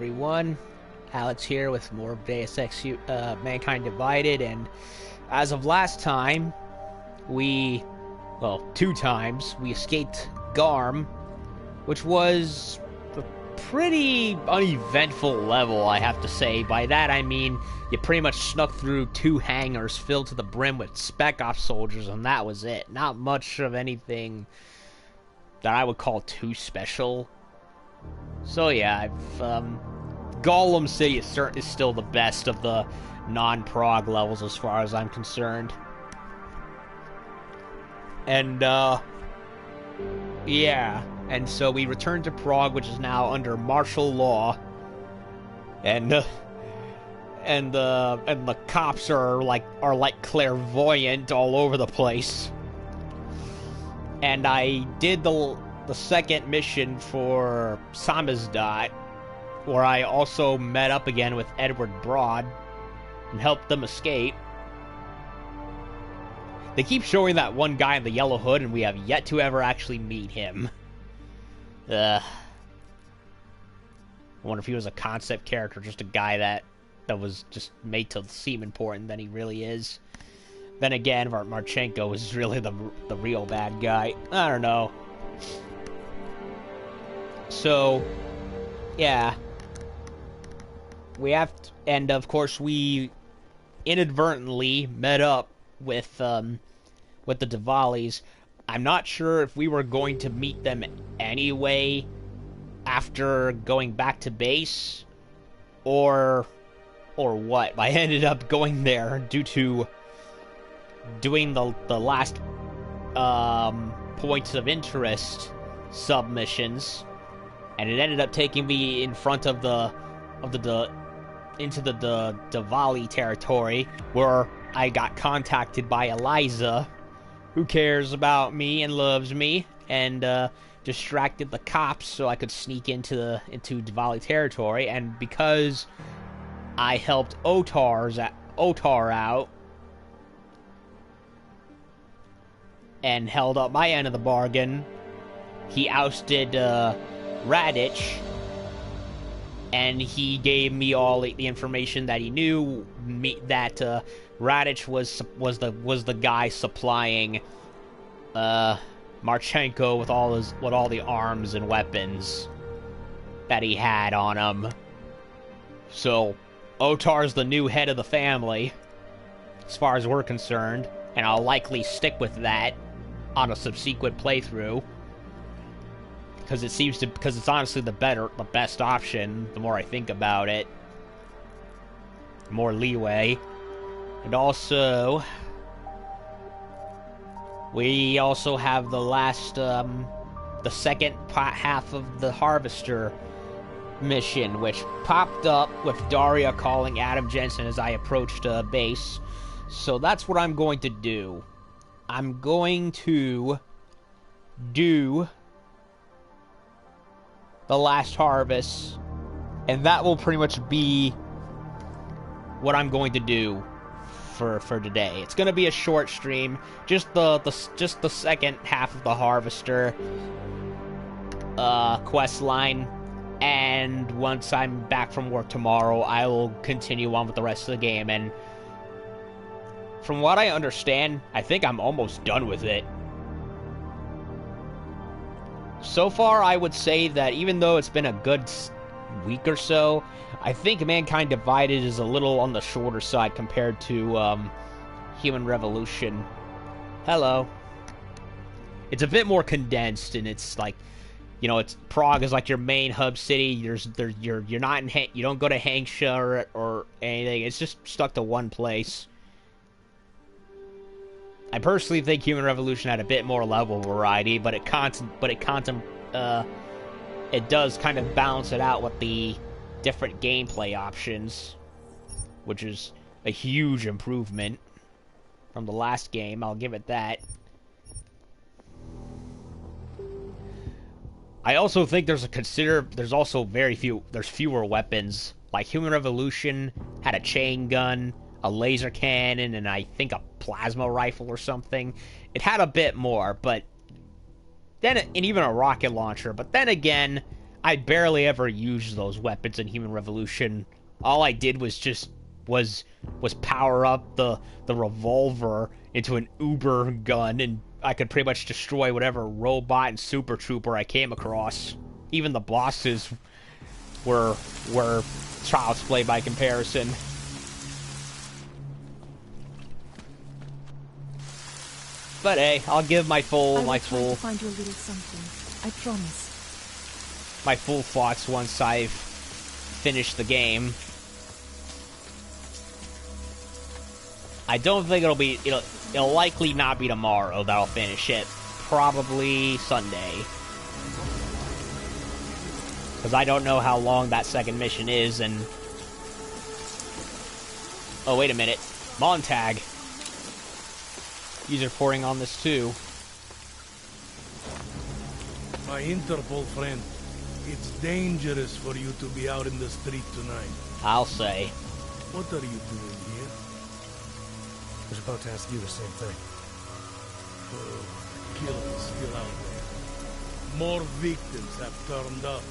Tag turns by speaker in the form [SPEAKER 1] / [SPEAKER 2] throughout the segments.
[SPEAKER 1] everyone. Alex here with more Deus Ex Mankind Divided, and as of last time, two times, we escaped Garm, which was a pretty uneventful level, I have to say. By that I mean, you pretty much snuck through 2 hangars filled to the brim with Spec Ops soldiers, and that was it. Not much of anything that I would call too special. So yeah, Golem City is still the best of the non-prog levels as far as I'm concerned. And, yeah. And so we returned to Prague, which is now under martial law. And the cops are like clairvoyant all over the place. And I did the second mission for Samizdat, where I also met up again with Edward Broad and helped them escape. They keep showing that one guy in the yellow hood, and we have yet to ever actually meet him. I wonder if he was a concept character, just a guy that was just made to seem important than he really is. Then again, Marchenko is really the real bad guy. I don't know. So, yeah. And of course we inadvertently met up with the Diwalis. I'm not sure if we were going to meet them anyway after going back to base, or what. I ended up going there due to doing the last points of interest submissions, and it ended up taking me in front of into the Diwali territory, where I got contacted by Eliza, who cares about me and loves me, and distracted the cops so I could sneak into Diwali territory. And because I helped Otar out and held up my end of the bargain, he ousted Radich, and he gave me all the information that he knew, that Radich was the guy supplying Marchenko with all the arms and weapons that he had on him. So Otar's the new head of the family, as far as we're concerned, and I'll likely stick with that on a subsequent playthrough, because it's honestly the best option. The more I think about it, more leeway. And also, we also have the second half of the Harvester mission, which popped up with Daria calling Adam Jensen as I approached base. So that's what I'm going to do. I'm going to do the last harvest, and that will pretty much be what I'm going to do for today. It's going to be a short stream, just the second half of the Harvester quest line, and once I'm back from work tomorrow, I will continue on with the rest of the game. And from what I understand, I think I'm almost done with it. So far, I would say that even though it's been a good week or so, I think Mankind Divided is a little on the shorter side compared to Human Revolution. Hello. It's a bit more condensed, and it's like, it's Prague is like your main hub city. You're not in you don't go to Hangsha or anything. It's just stuck to one place. I personally think Human Revolution had a bit more level variety, but it does kind of balance it out with the different gameplay options, which is a huge improvement from the last game. I'll give it that. I also think there's fewer weapons. Like Human Revolution had a chain gun, a laser cannon, and I think a plasma rifle or something. It had a bit more, but then, and even a rocket launcher. But then again, I barely ever used those weapons in Human Revolution. All I did was was power up the revolver into an uber gun, and I could pretty much destroy whatever robot and super trooper I came across. Even the bosses were child's play by comparison. But hey, I'll give my full
[SPEAKER 2] find you a little something. I promise.
[SPEAKER 1] My full thoughts once I've finished the game. I don't think it'll likely not be tomorrow that I'll finish it. Probably Sunday. Because I don't know how long that second mission is, and... Oh, wait a minute. Montag. User reporting on this too.
[SPEAKER 3] My Interpol friend, it's dangerous for you to be out in the street tonight.
[SPEAKER 1] I'll say.
[SPEAKER 3] What are you doing here?
[SPEAKER 4] I was about to ask you the same thing.
[SPEAKER 3] Oh, killers still out there. More victims have turned up.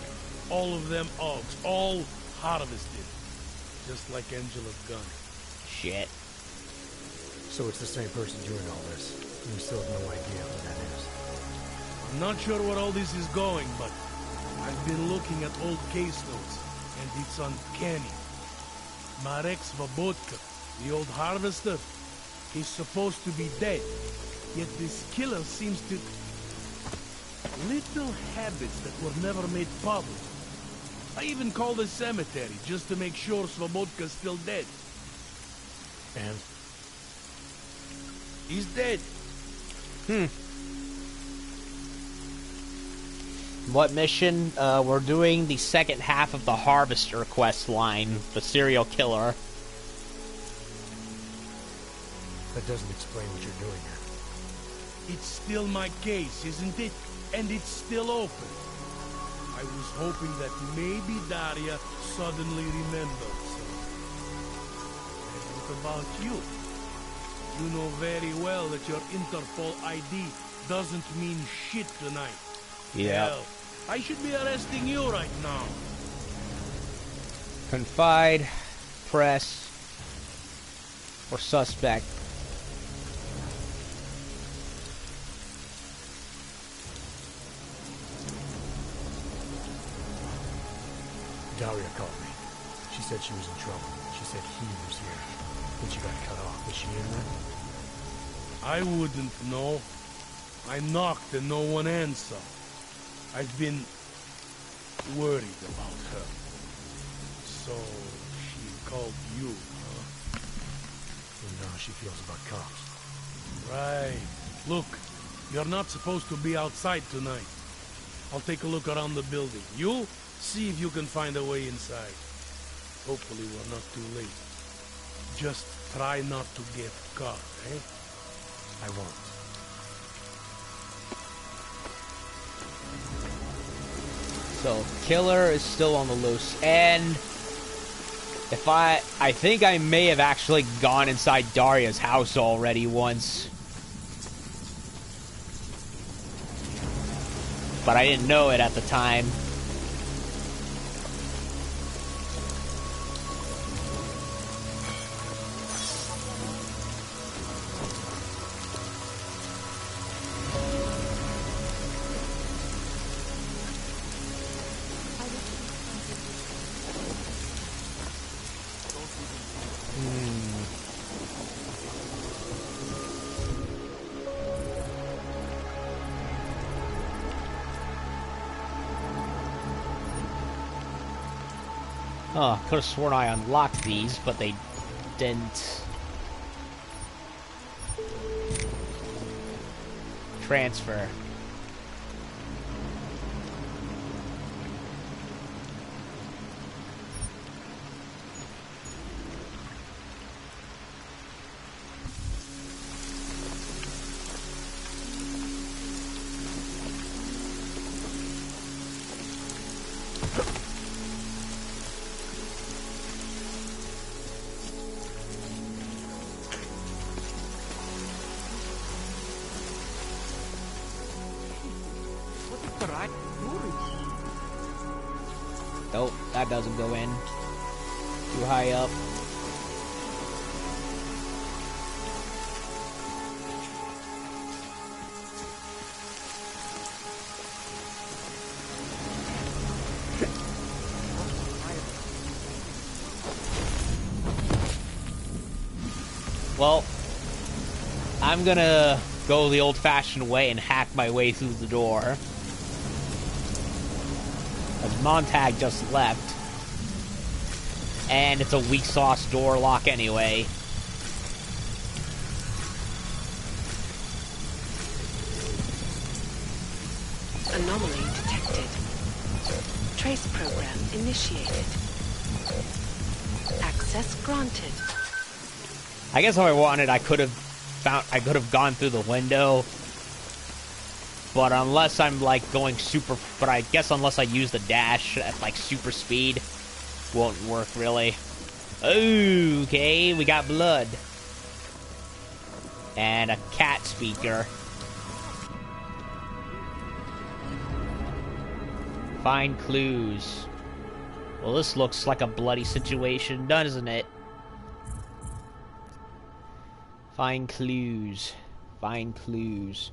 [SPEAKER 3] All of them Augs, all harvested. Just like Angela's gun.
[SPEAKER 1] Shit.
[SPEAKER 4] So it's the same person doing all this, and we still have no idea who that is.
[SPEAKER 3] I'm not sure where all this is going, but I've been looking at old case notes, and it's uncanny. Marek Svobotka, the old harvester, he's supposed to be dead, yet this killer seems to... Little habits that were never made public. I even called the cemetery just to make sure Svobodka's still dead.
[SPEAKER 4] And?
[SPEAKER 3] He's dead.
[SPEAKER 1] What mission? We're doing the second half of the Harvester quest line, the serial killer.
[SPEAKER 4] That doesn't explain what you're doing here.
[SPEAKER 3] It's still my case, isn't it? And it's still open. I was hoping that maybe Daria suddenly remembered something. And what about you? You know very well that your Interpol ID doesn't mean shit tonight.
[SPEAKER 1] Yeah.
[SPEAKER 3] Hell, I should be arresting you right now.
[SPEAKER 1] Confide, press, or suspect.
[SPEAKER 4] Daria called me. She said she was in trouble. She said he was here. But she got cut off. Was she in there?
[SPEAKER 3] I wouldn't know. I knocked and no one answered. I've been worried about her. So she called you, huh?
[SPEAKER 4] You know how she feels about cops.
[SPEAKER 3] Right. Look, you're not supposed to be outside tonight. I'll take a look around the building. You see if you can find a way inside. Hopefully we're not too late. Just try not to get caught, eh?
[SPEAKER 4] I won't.
[SPEAKER 1] So, killer is still on the loose, and if I think I may have actually gone inside Daria's house already once. But I didn't know it at the time. Oh, could have sworn I unlocked these, but they didn't. Transfer. doesn't go in. Too high up. Well, I'm gonna go the old-fashioned way and hack my way through the door. As Montag just left. And it's a weak sauce door lock anyway.
[SPEAKER 5] Anomaly detected. Trace program initiated. Access granted.
[SPEAKER 1] I guess if I wanted, I could have gone through the window. But unless I'm like going super, but I guess unless I use the dash at like super speed, won't work really. Okay, we got blood. And a cat speaker. Find clues. Well, this looks like a bloody situation, doesn't it? Find clues. Find clues.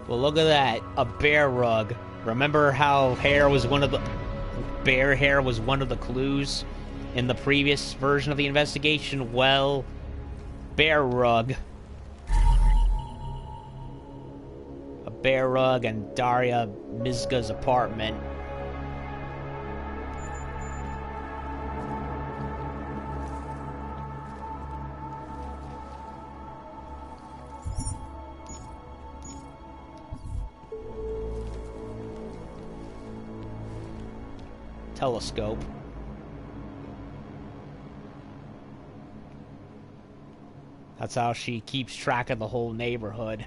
[SPEAKER 1] Well, look at that. A bear rug. Remember how bear hair was one of the clues in the previous version of the investigation? Well, bear rug. A bear rug and Daria Mizga's apartment. Telescope. That's how she keeps track of the whole neighborhood.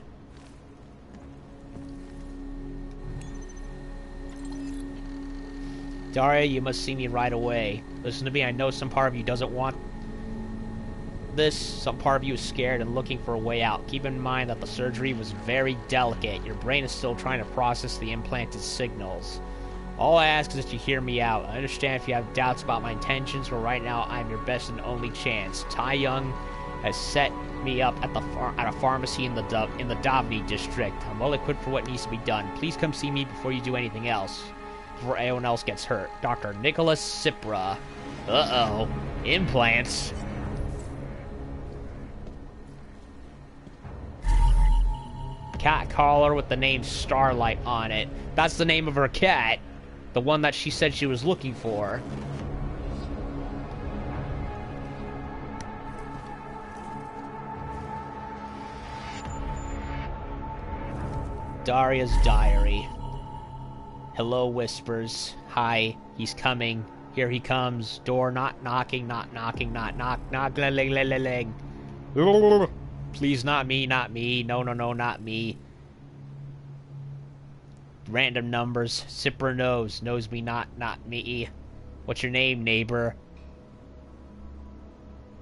[SPEAKER 1] Daria, you must see me right away. Listen to me, I know some part of you doesn't want this. Some part of you is scared and looking for a way out. Keep in mind that the surgery was very delicate. Your brain is still trying to process the implanted signals. All I ask is that you hear me out. I understand if you have doubts about my intentions, but right now I'm your best and only chance. Tai Young has set me up at a pharmacy in the Davni district. I'm well equipped for what needs to be done. Please come see me before you do anything else. Before anyone else gets hurt. Dr. Nicholas Cipra. Uh-oh. Implants. Cat collar with the name Starlight on it. That's the name of her cat. The one that she said she was looking for. Daria's diary. Hello, whispers. Hi, he's coming. Here he comes. Door not knocking, not knocking, not knock, knock, leg. Please, not me, not me. No, no, no, not me. Random numbers. Cipra knows me, not me. What's your name, neighbor?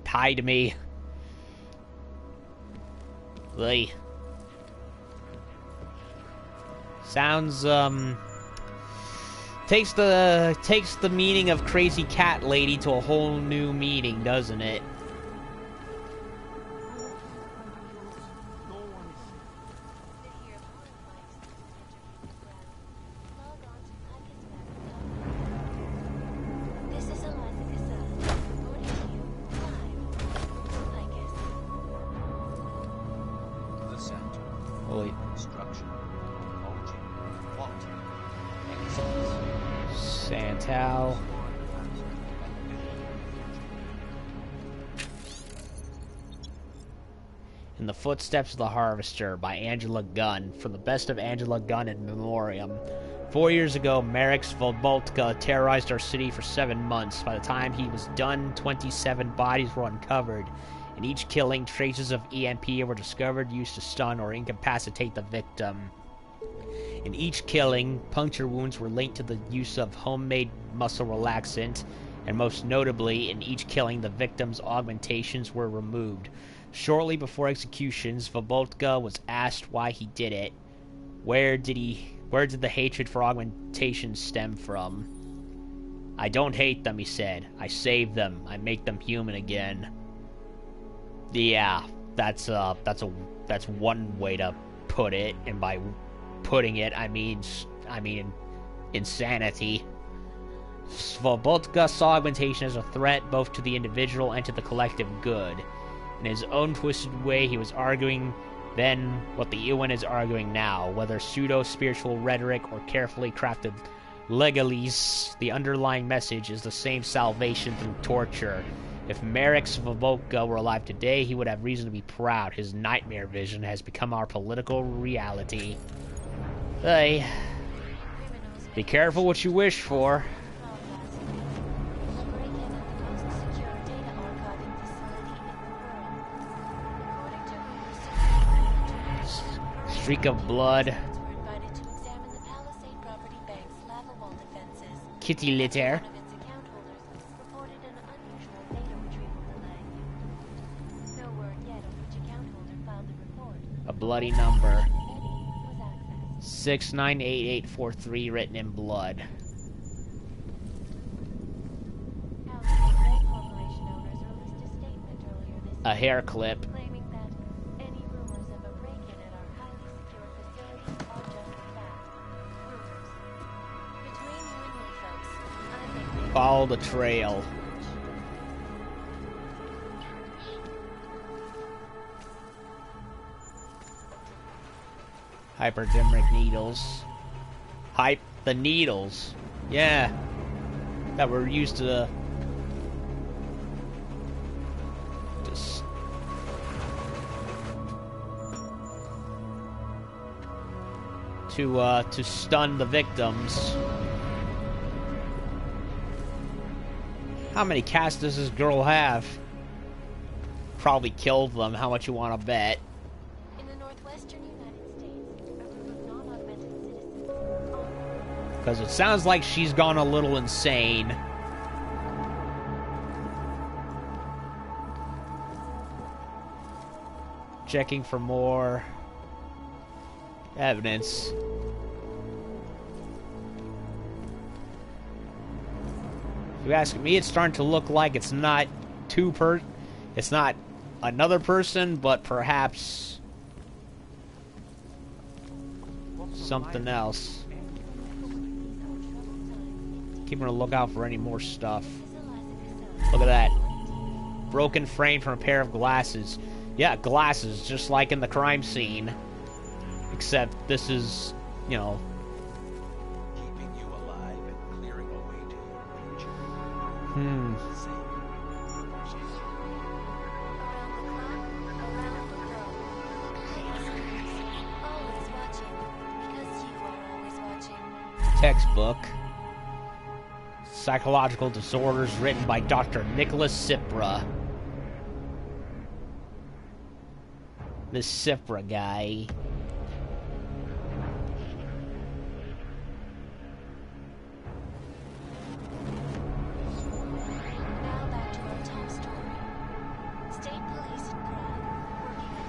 [SPEAKER 1] Tied to me. Lee. Sounds takes the meaning of crazy cat lady to a whole new meaning, doesn't it? Santal. In the Footsteps of the Harvester by Angela Gunn, from the best of Angela Gunn in memoriam. 4 years ago, Marek Svobotka terrorized our city for 7 months. By the time he was done, 27 bodies were uncovered. In each killing, traces of EMP were discovered used to stun or incapacitate the victim. In each killing, puncture wounds were linked to the use of homemade muscle relaxant, and most notably, in each killing, the victim's augmentations were removed. Shortly before executions, Vaboltka was asked why he did it. Where did the hatred for augmentations stem from? I don't hate them, he said. I save them. I make them human again. Yeah, that's one way to put it, and by putting it, I mean insanity. Svobotka saw augmentation as a threat both to the individual and to the collective good. In his own twisted way, he was arguing then what the UN is arguing now, whether pseudo-spiritual rhetoric or carefully crafted legalese, the underlying message is the same: salvation through torture. If Marek Svobotka were alive today, he would have reason to be proud. His nightmare vision has become our political reality. Hey, be careful what you wish for. Streak of blood. Kitty litter. A bloody number. 698843 written in blood. A hair clip. Follow the trail. Hypodermic needles. The needles. Yeah. That were used to stun the victims. How many casts does this girl have? Probably killed them. How much you want to bet?
[SPEAKER 6] In the northwestern United States, a group of non-augmented citizens.
[SPEAKER 1] Because it sounds like she's gone a little insane. Checking for more evidence. If you ask me, it's starting to look like it's not it's not another person, but perhaps something else. Keeping a lookout for any more stuff. Look at that. Broken frame from a pair of glasses. Yeah, glasses, just like in the crime scene. Except this is, you know,
[SPEAKER 7] keeping you alive and clearing a way to your future.
[SPEAKER 1] Textbook. Psychological Disorders, written by Dr. Nicholas Cipra. This Cipra guy.
[SPEAKER 6] Now back to our top story. State police in Prague working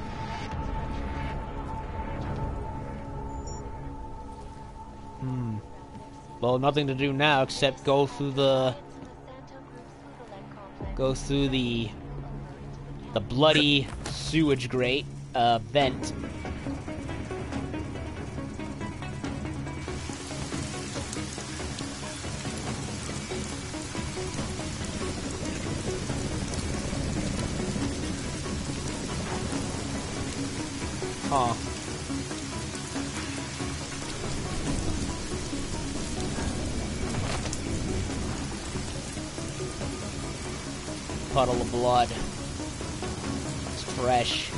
[SPEAKER 1] Well, nothing to do now except go through the bloody sewage grate vent. Huh. Puddle of blood. It's fresh.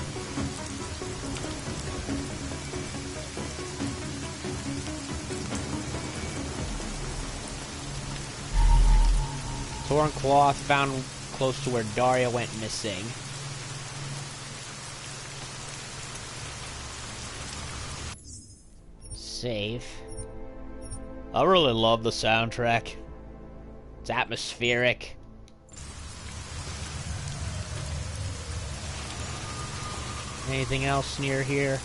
[SPEAKER 1] Torn cloth found close to where Daria went missing. Save. I really love the soundtrack. It's atmospheric. Anything else near here?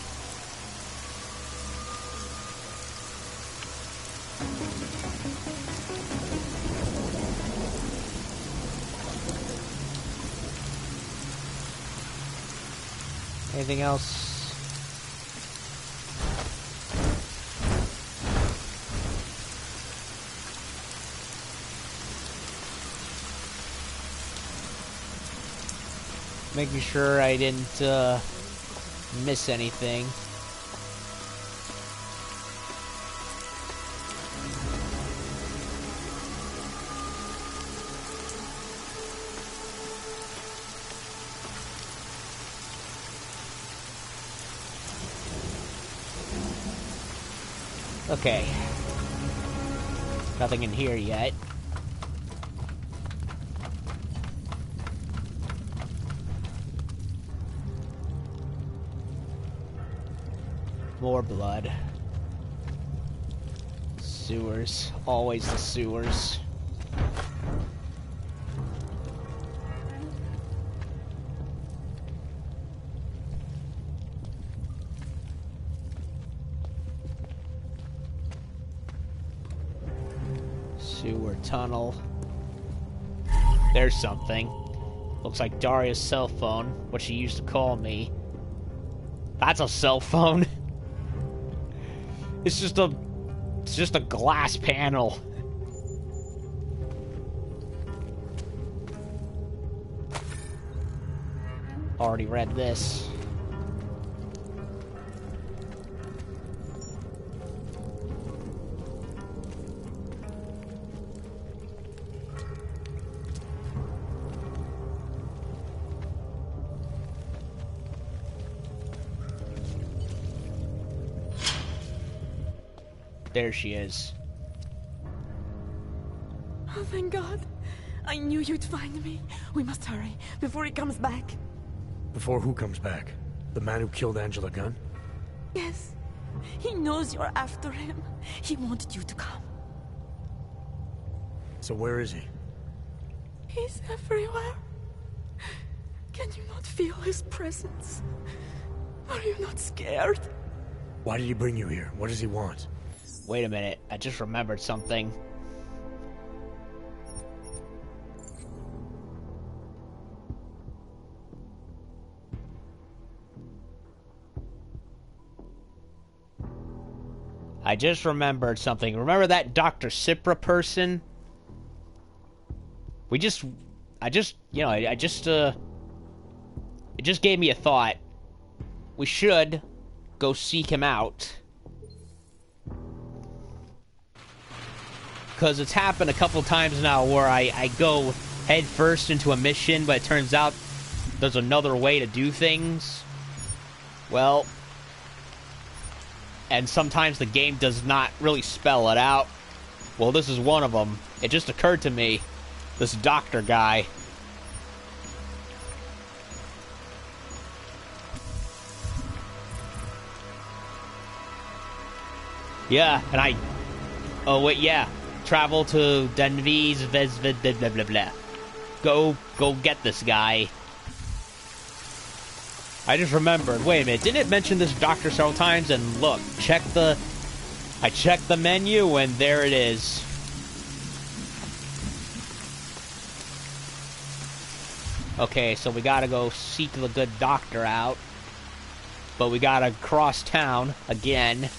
[SPEAKER 1] Anything else? Making sure I didn't miss anything. Okay. Nothing in here yet. More blood. Sewers. Always the sewers. Sewer tunnel. There's something. Looks like Daria's cell phone, what she used to call me. That's a cell phone. It's just a glass panel. Already read this. There she is.
[SPEAKER 2] Oh, thank God. I knew you'd find me. We must hurry before he comes back.
[SPEAKER 4] Before who comes back? The man who killed Angela Gunn?
[SPEAKER 2] Yes. He knows you're after him. He wanted you to come.
[SPEAKER 4] So where is he?
[SPEAKER 2] He's everywhere. Can you not feel his presence? Are you not scared?
[SPEAKER 4] Why did he bring you here? What does he want?
[SPEAKER 1] Wait a minute, I just remembered something. I just remembered something. Remember that Dr. Cipra person? It just gave me a thought. We should go seek him out. Because it's happened a couple times now where I go head first into a mission, but it turns out there's another way to do things. Well, and sometimes the game does not really spell it out. Well, this is one of them. It just occurred to me, this doctor guy. Yeah, and oh wait, yeah. Travel to Denvies, blah blah blah blah. Go get this guy. I just remembered. Wait a minute, didn't it mention this doctor several times? And look, I checked the menu, and there it is. Okay, so we gotta go seek the good doctor out, but we gotta cross town again.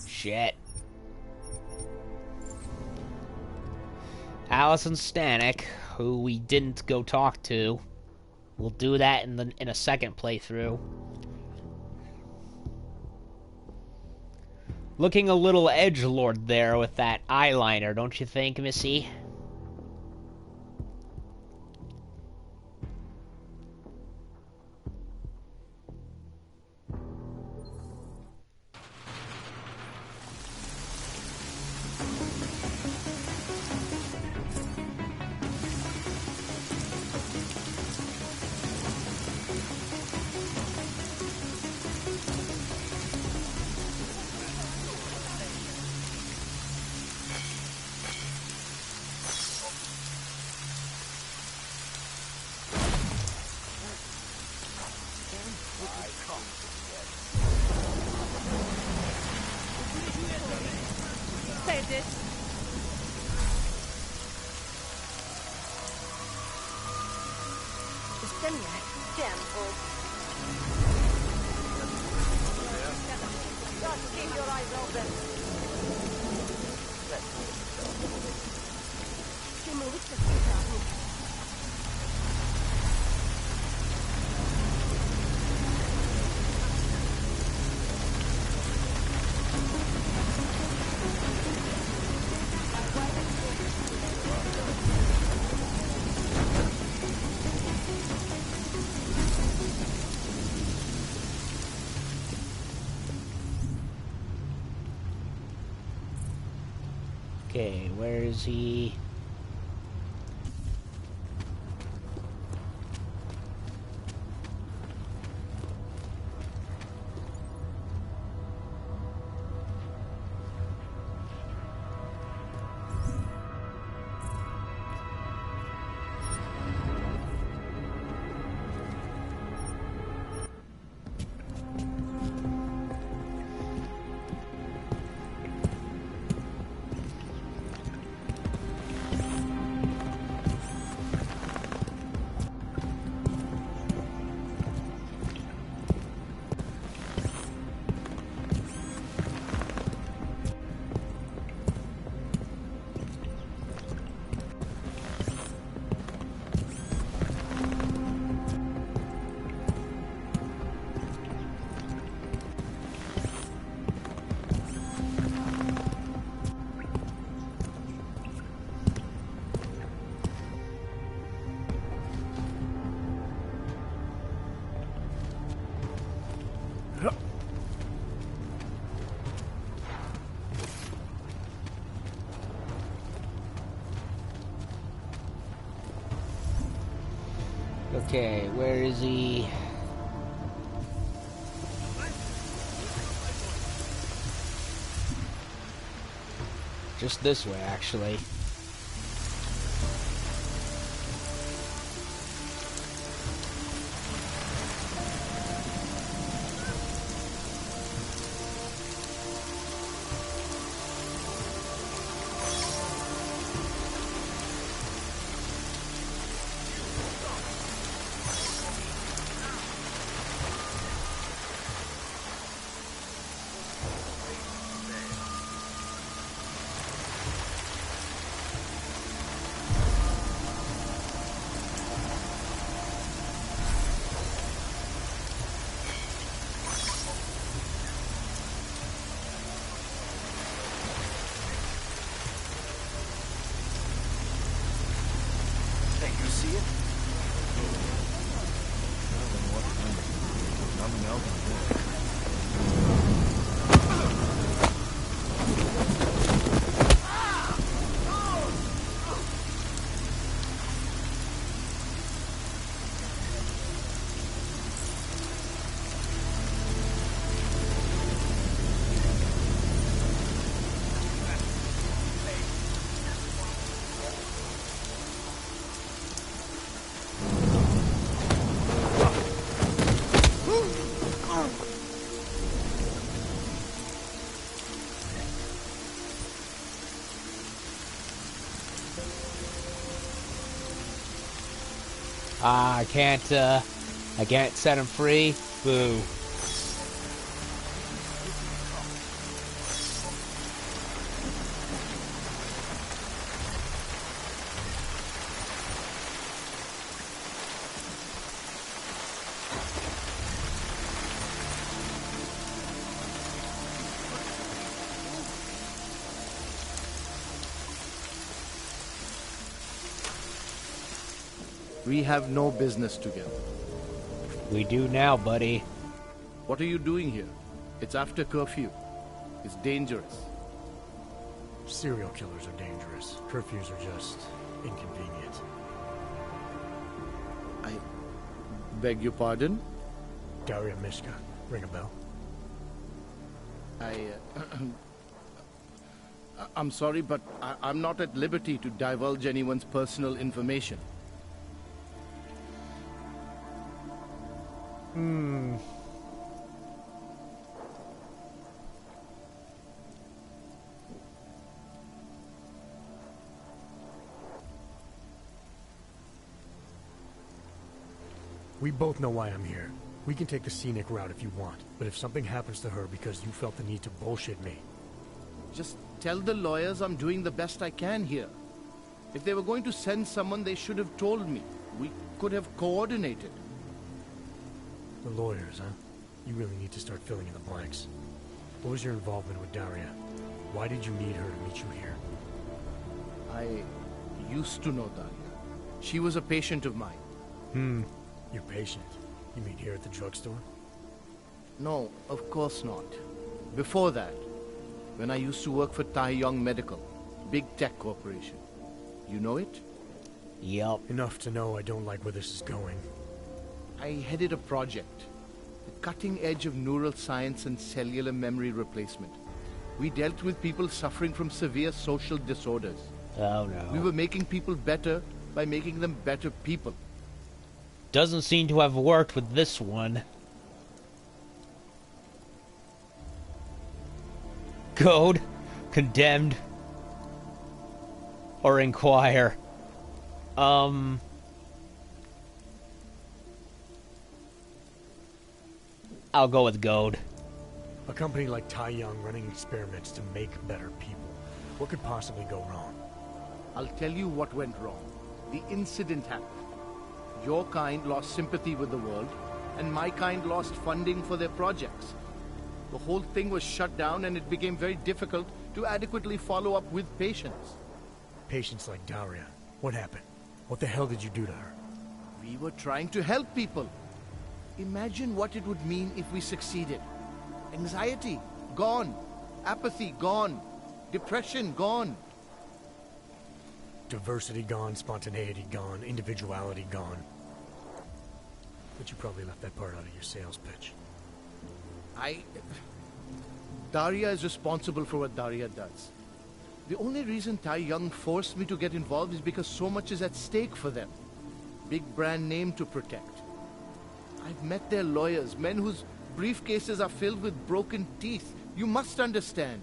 [SPEAKER 1] Shit. Allison Stanek, who we didn't go talk to. We'll do that in a second playthrough. Looking a little edgelord there with that eyeliner, don't you think, Missy?
[SPEAKER 8] Damn fool. Just keep your eyes open.
[SPEAKER 1] Okay, where is he? Okay, where is he? Just this way, actually.
[SPEAKER 7] Hey, you see it? Nothing else.
[SPEAKER 1] I can't set him free. Boo.
[SPEAKER 9] We have no business together.
[SPEAKER 1] We do now, buddy.
[SPEAKER 9] What are you doing here? It's after curfew. It's dangerous.
[SPEAKER 4] Serial killers are dangerous. Curfews are just inconvenient.
[SPEAKER 9] I beg your pardon?
[SPEAKER 4] Daria Mishka. Ring a bell?
[SPEAKER 9] I'm sorry, but I'm not at liberty to divulge anyone's personal information.
[SPEAKER 4] We both know why I'm here. We can take the scenic route if you want, but if something happens to her because you felt the need to bullshit me...
[SPEAKER 9] Just tell the lawyers I'm doing the best I can here. If they were going to send someone, they should have told me. We could have coordinated.
[SPEAKER 4] The lawyers, huh? You really need to start filling in the blanks. What was your involvement with Daria? Why did you need her to meet you here?
[SPEAKER 9] I used to know Daria. She was a patient of mine.
[SPEAKER 4] Your patient? You mean here at the drugstore?
[SPEAKER 9] No, of course not. Before that, when I used to work for Taeyong Medical, big tech corporation. You know it?
[SPEAKER 1] Yup.
[SPEAKER 4] Enough to know I don't like where this is going.
[SPEAKER 9] I headed a project. The cutting edge of neural science and cellular memory replacement. We dealt with people suffering from severe social disorders.
[SPEAKER 1] Oh no.
[SPEAKER 9] We were making people better by making them better people.
[SPEAKER 1] Doesn't seem to have worked with this one. Code, condemned, or inquire. I'll go with goad.
[SPEAKER 4] A company like Taeyong running experiments to make better people. What could possibly go wrong?
[SPEAKER 9] I'll tell you what went wrong. The incident happened. Your kind lost sympathy with the world, and my kind lost funding for their projects. The whole thing was shut down, and it became very difficult to adequately follow up with patients.
[SPEAKER 4] Patients like Daria. What happened? What the hell did you do to her?
[SPEAKER 9] We were trying to help people. Imagine what it would mean if we succeeded. Anxiety, gone. Apathy, gone. Depression, gone.
[SPEAKER 4] Diversity gone, spontaneity gone, individuality gone. But you probably left that part out of your sales pitch.
[SPEAKER 9] Daria is responsible for what Daria does. The only reason Taeyong forced me to get involved is because so much is at stake for them. Big brand name to protect. I've met their lawyers, men whose briefcases are filled with broken teeth. You must understand.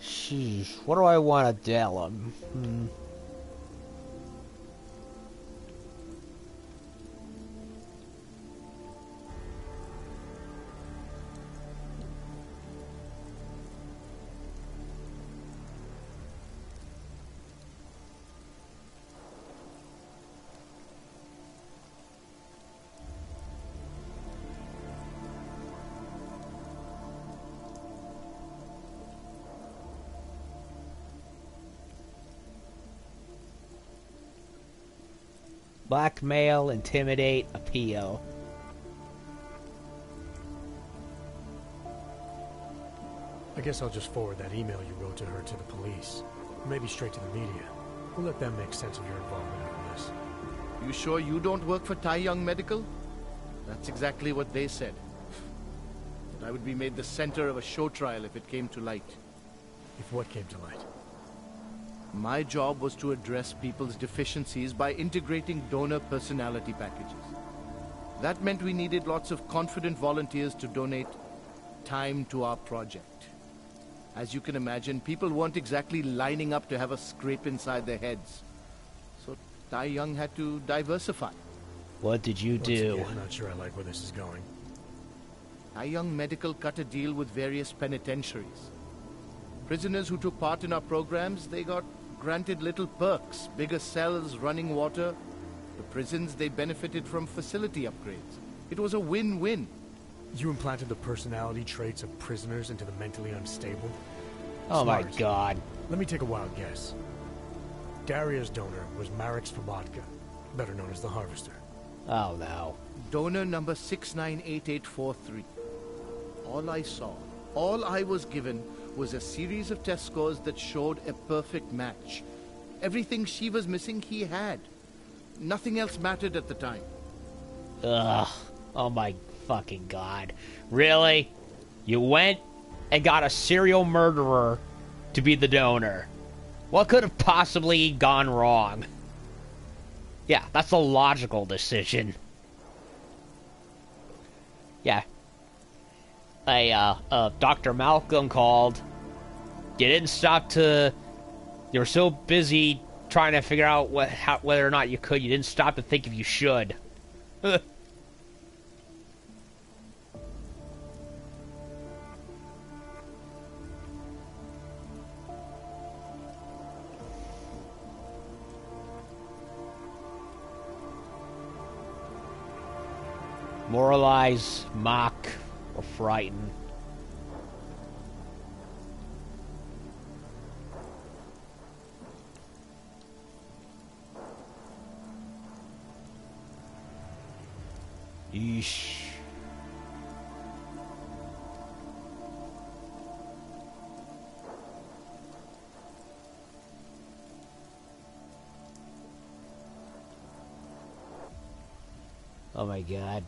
[SPEAKER 1] Sheesh, what do I want to tell him? Blackmail, intimidate, appeal.
[SPEAKER 4] I guess I'll just forward that email you wrote to her to the police. Or maybe straight to the media. We'll let them make sense of your involvement in this.
[SPEAKER 9] You sure you don't work for Taeyong Medical? That's exactly what they said. That I would be made the center of a show trial if it came to light.
[SPEAKER 4] If what came to light?
[SPEAKER 9] My job was to address people's deficiencies by integrating donor personality packages. That meant we needed lots of confident volunteers to donate time to our project. As you can imagine, people weren't exactly lining up to have a scrape inside their heads. So Taeyong had to diversify.
[SPEAKER 1] What did you do?
[SPEAKER 4] Again, I'm not sure I like where this is going.
[SPEAKER 9] Taeyong Medical cut a deal with various penitentiaries. Prisoners who took part in our programs, they got granted little perks, bigger cells, running water. The prisons, they benefited from facility upgrades. It was a win-win.
[SPEAKER 4] You implanted the personality traits of prisoners into the mentally unstable?
[SPEAKER 1] Oh
[SPEAKER 4] Smart.
[SPEAKER 1] my god.
[SPEAKER 4] Let me take a wild guess. Daria's donor was Marek's Fabatka, better known as the Harvester.
[SPEAKER 1] Oh no.
[SPEAKER 9] Donor number 698843. All I saw, all I was given was a series of test scores that showed a perfect match. Everything she was missing, he had. Nothing else mattered at the time.
[SPEAKER 1] Ugh. Oh my fucking god. Really? You went and got a serial murderer to be the donor. What could have possibly gone wrong? Yeah, that's a logical decision. Yeah. Dr. Malcolm called. You didn't stop to... You were so busy trying to figure out whether or not you could, you didn't stop to think if you should. Moralize, mock, or frighten. Yeesh. Oh my god.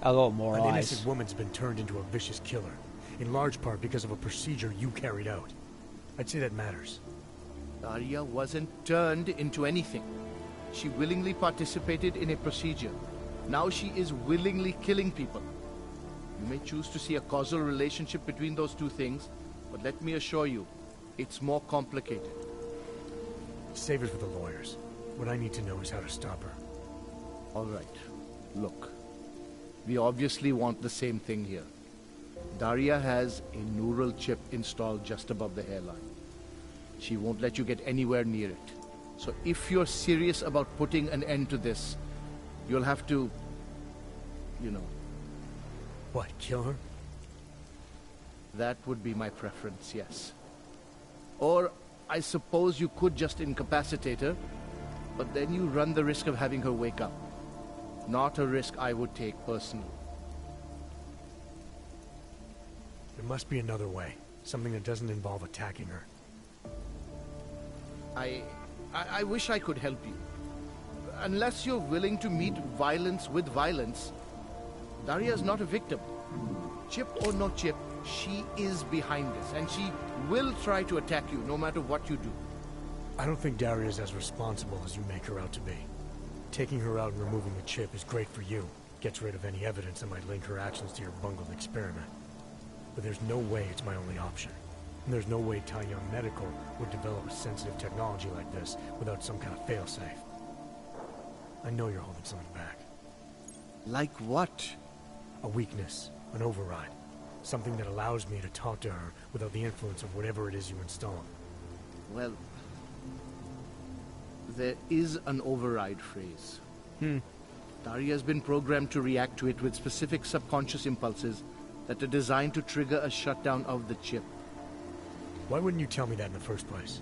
[SPEAKER 1] I'll go with moralize.
[SPEAKER 4] An innocent woman's been turned into a vicious killer, in large part because of a procedure you carried out. I'd say that matters.
[SPEAKER 9] Daria wasn't turned into anything. She willingly participated in a procedure. Now she is willingly killing people. You may choose to see a causal relationship between those two things, but let me assure you, it's more complicated.
[SPEAKER 4] Save it for the lawyers. What I need to know is how to stop her.
[SPEAKER 9] All right. Look. We obviously want the same thing here. Daria has a neural chip installed just above the hairline. She won't let you get anywhere near it. So if you're serious about putting an end to this, you'll have to, you know...
[SPEAKER 4] What, kill her?
[SPEAKER 9] That would be my preference, yes. Or I suppose you could just incapacitate her, but then you run the risk of having her wake up. Not a risk I would take personally.
[SPEAKER 4] There must be another way. Something that doesn't involve attacking her.
[SPEAKER 9] I wish I could help you. Unless you're willing to meet violence with violence, Daria's not a victim. Chip or no chip, she is behind this, and she will try to attack you no matter what you do.
[SPEAKER 4] I don't think Daria's as responsible as you make her out to be. Taking her out and removing the chip is great for you. Gets rid of any evidence that might link her actions to your bungled experiment. But there's no way it's my only option. And there's no way Tai Young Medical would develop sensitive technology like this without some kind of failsafe. I know you're holding something back.
[SPEAKER 9] Like what?
[SPEAKER 4] A weakness. An override. Something that allows me to talk to her without the influence of whatever it is you install.
[SPEAKER 9] Well... there is an override phrase. Daria has been programmed to react to it with specific subconscious impulses that are designed to trigger a shutdown of the chip.
[SPEAKER 4] Why wouldn't you tell me that in the first place?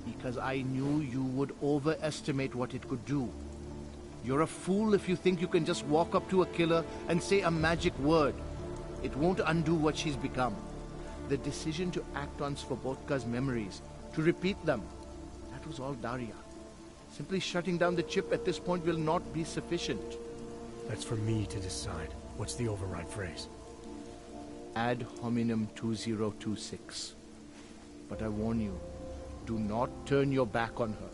[SPEAKER 9] Because I knew you would overestimate what it could do. You're a fool if you think you can just walk up to a killer and say a magic word. It won't undo what she's become. The decision to act on Svobodka's memories, to repeat them, that was all Daria. Simply shutting down the chip at this point will not be sufficient.
[SPEAKER 4] That's for me to decide. What's the override phrase?
[SPEAKER 9] Ad hominem 2026. But I warn you, do not turn your back on her.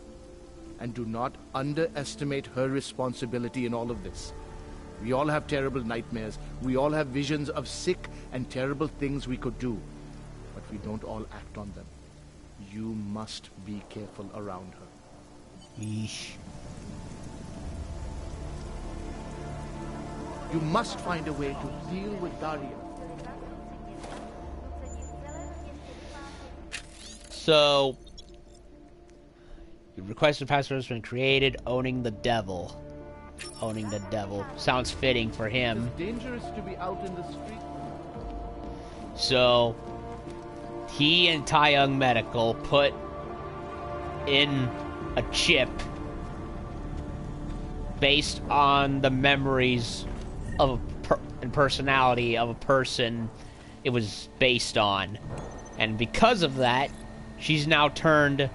[SPEAKER 9] And do not underestimate her responsibility in all of this. We all have terrible nightmares. We all have visions of sick and terrible things we could do. But we don't all act on them. You must be careful around her.
[SPEAKER 1] Yeesh.
[SPEAKER 9] You must find a way to deal with Daria.
[SPEAKER 1] So, your requested password has been created. Owning the devil. Owning the devil. Sounds fitting for him.
[SPEAKER 9] It's dangerous to be out in the street.
[SPEAKER 1] So, he and Tai Young Medical put in a chip based on the memories of and personality of a person it was based on. And because of that, she's now turned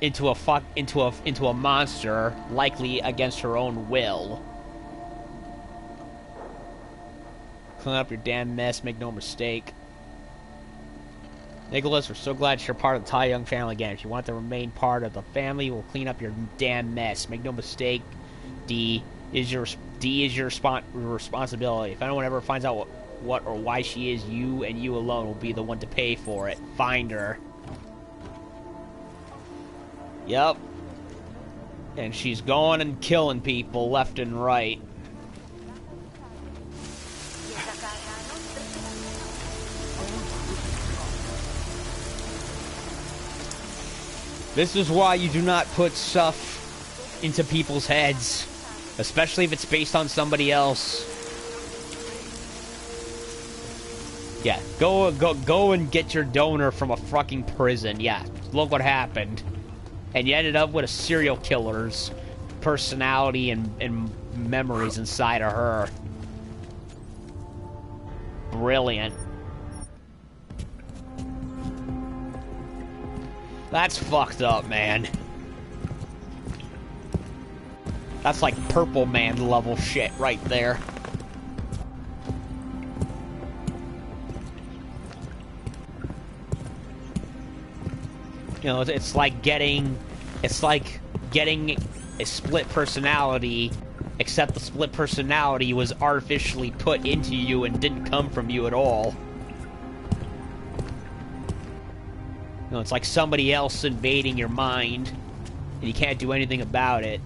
[SPEAKER 1] into a monster, likely against her own will. Clean up your damn mess, make no mistake. Nicholas, we're so glad you're part of the Tai Young family again. If you want to remain part of the family, we'll clean up your damn mess. Make no mistake, D is your responsibility. If anyone ever finds out what or why she is, you and you alone will be the one to pay for it. Find her. Yep. And she's going and killing people left and right. This is why you do not put stuff into people's heads, especially if it's based on somebody else. Yeah, go and get your donor from a fucking prison. Yeah, look what happened. And you ended up with a serial killer's personality and memories inside of her. Brilliant. That's fucked up, man. That's like Purple Man level shit right there. You know, it's like getting a split personality, except the split personality was artificially put into you and didn't come from you at all. You know, it's like somebody else invading your mind, and you can't do anything about it.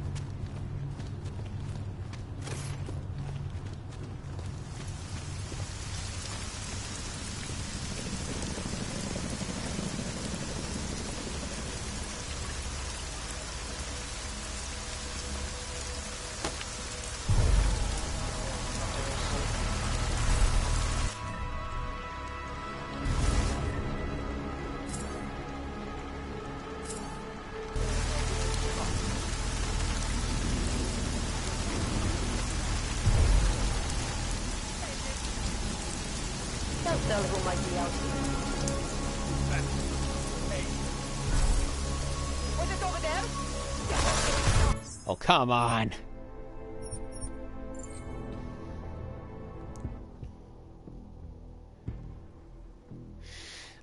[SPEAKER 1] Oh, come on.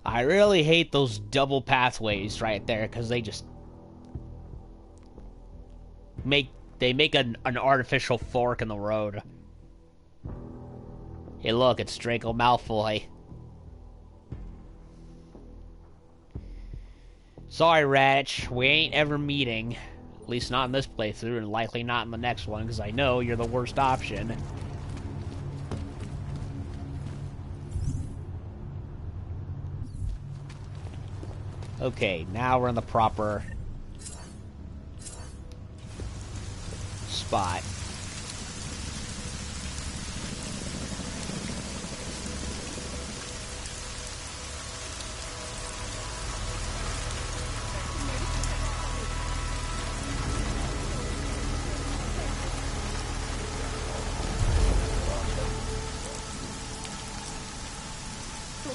[SPEAKER 1] I really hate those double pathways right there, because they just make an artificial fork in the road. Hey, look, it's Draco Malfoy. Sorry, Ratch, we ain't ever meeting. At least not in this playthrough, and likely not in the next one, because I know you're the worst option. Okay, now we're in the proper spot.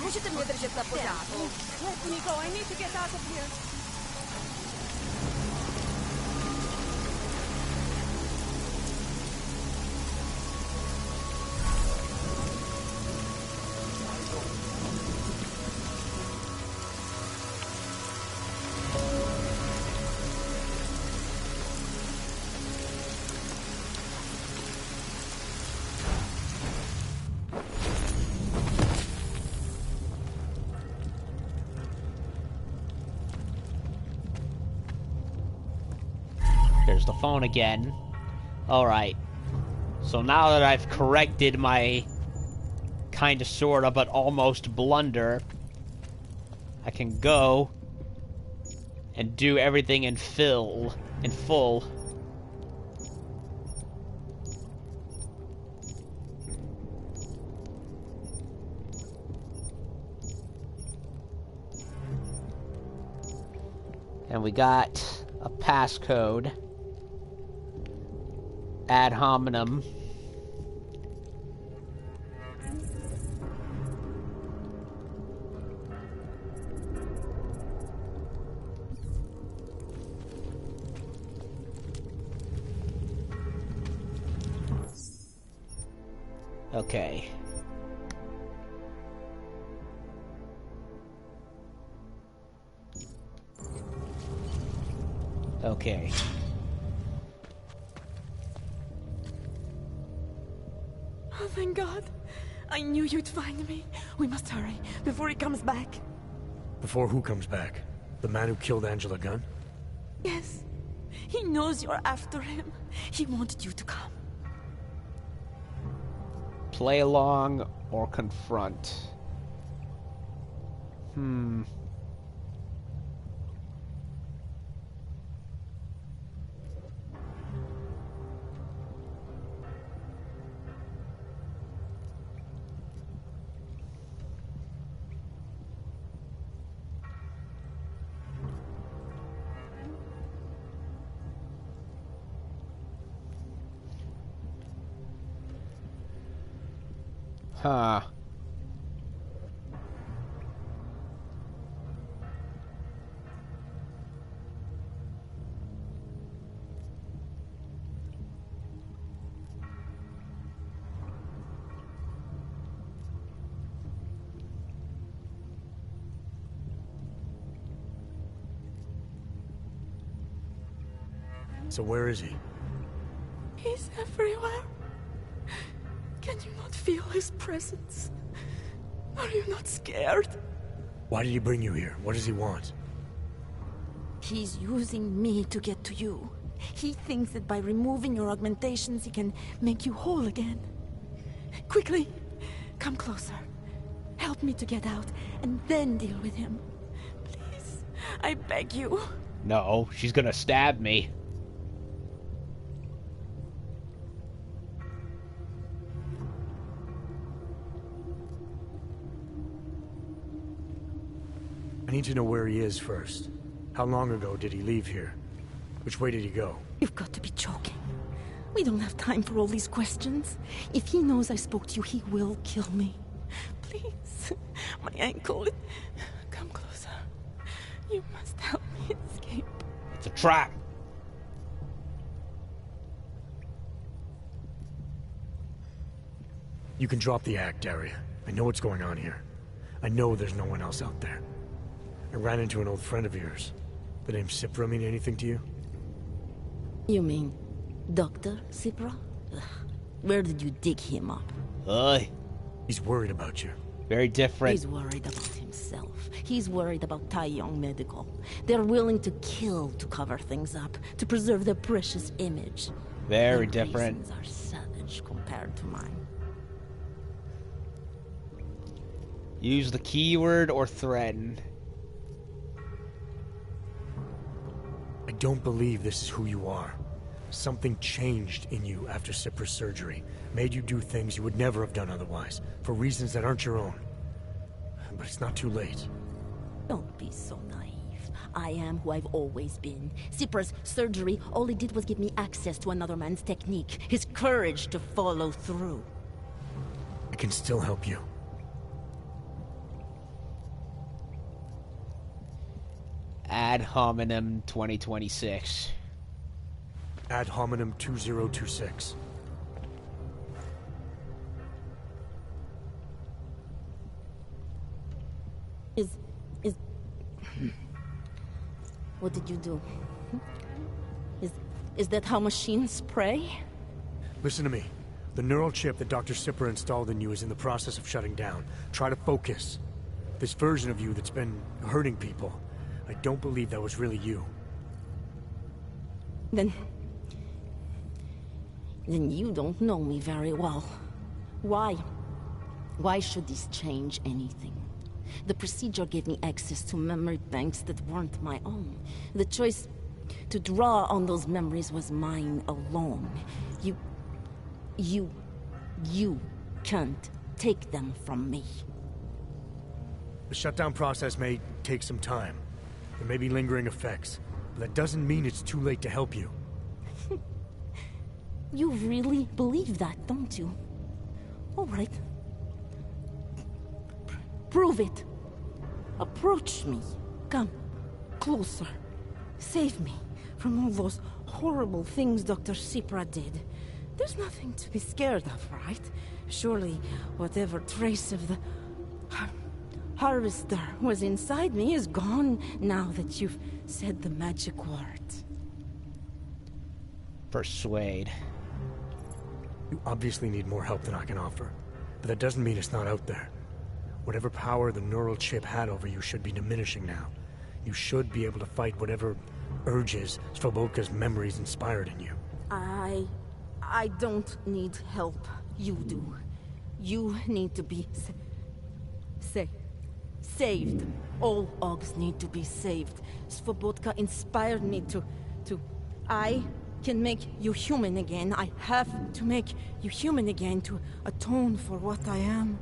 [SPEAKER 8] Můžete mě držet na pořádku. Let me go, I need to get out of here.
[SPEAKER 1] There's the phone again. Alright. So now that I've corrected my kinda, sorta, but almost blunder, I can go and do everything in full. And we got a passcode. Ad hominem. Okay. Okay.
[SPEAKER 2] Oh, thank God. I knew you'd find me. We must hurry before he comes back.
[SPEAKER 4] Before who comes back? The man who killed Angela Gunn?
[SPEAKER 2] Yes. He knows you're after him. He wanted you to come.
[SPEAKER 1] Play along or confront? Huh.
[SPEAKER 4] So where is he?
[SPEAKER 2] He's everywhere. Can you not feel his presence? Are you not scared?
[SPEAKER 4] Why did he bring you here? What does he want?
[SPEAKER 2] He's using me to get to you. He thinks that by removing your augmentations, he can make you whole again. Quickly, come closer. Help me to get out, and then deal with him. Please, I beg you.
[SPEAKER 1] No, she's gonna stab me.
[SPEAKER 4] I need to know where he is first. How long ago did he leave here? Which way did he go?
[SPEAKER 2] You've got to be joking. We don't have time for all these questions. If he knows I spoke to you, he will kill me. Please, my ankle. Come closer. You must help me escape.
[SPEAKER 1] It's a trap.
[SPEAKER 4] You can drop the act, Daria. I know what's going on here. I know there's no one else out there. I ran into an old friend of yours. The name Cipra mean anything to you?
[SPEAKER 2] You mean Dr. Cipra? Ugh. Where did you dig him up?
[SPEAKER 4] He's worried about you.
[SPEAKER 1] Very different.
[SPEAKER 2] He's worried about himself. He's worried about Tai Yong Medical. They're willing to kill to cover things up, to preserve their precious image.
[SPEAKER 1] Very
[SPEAKER 2] Their
[SPEAKER 1] different.
[SPEAKER 2] reasons are savage compared to mine.
[SPEAKER 1] Use the keyword or threaten.
[SPEAKER 4] I don't believe this is who you are. Something changed in you after Cipra's surgery. Made you do things you would never have done otherwise, for reasons that aren't your own. But it's not too late.
[SPEAKER 2] Don't be so naive. I am who I've always been. Cipra's surgery, all it did was give me access to another man's technique. His courage to follow through.
[SPEAKER 4] I can still help you.
[SPEAKER 1] Ad hominem 2026.
[SPEAKER 4] Ad hominem 2026.
[SPEAKER 2] What did you do? Is that how machines pray?
[SPEAKER 4] Listen to me. The neural chip that Dr. Cipra installed in you is in the process of shutting down. Try to focus. This version of you that's been hurting people, I don't believe that was really you.
[SPEAKER 2] Then you don't know me very well. Why? Why should this change anything? The procedure gave me access to memory banks that weren't my own. The choice to draw on those memories was mine alone. You can't take them from me.
[SPEAKER 4] The shutdown process may take some time. There may be lingering effects, but that doesn't mean it's too late to help you.
[SPEAKER 2] You really believe that, don't you? All right. Prove it. Approach me. Come. Closer. Save me from all those horrible things Dr. Cipra did. There's nothing to be scared of, right? Surely, whatever trace of the harvester was inside me is gone now that you've said the magic words.
[SPEAKER 1] Persuade.
[SPEAKER 4] You obviously need more help than I can offer, but that doesn't mean it's not out there. Whatever power the neural chip had over you should be diminishing now. You should be able to fight whatever urges Svobodka's memories inspired in you.
[SPEAKER 2] I don't need help. You do. You need to be saved. All Ogs need to be saved. Svobodka inspired me to... I can make you human again. I have to make you human again to atone for what I am.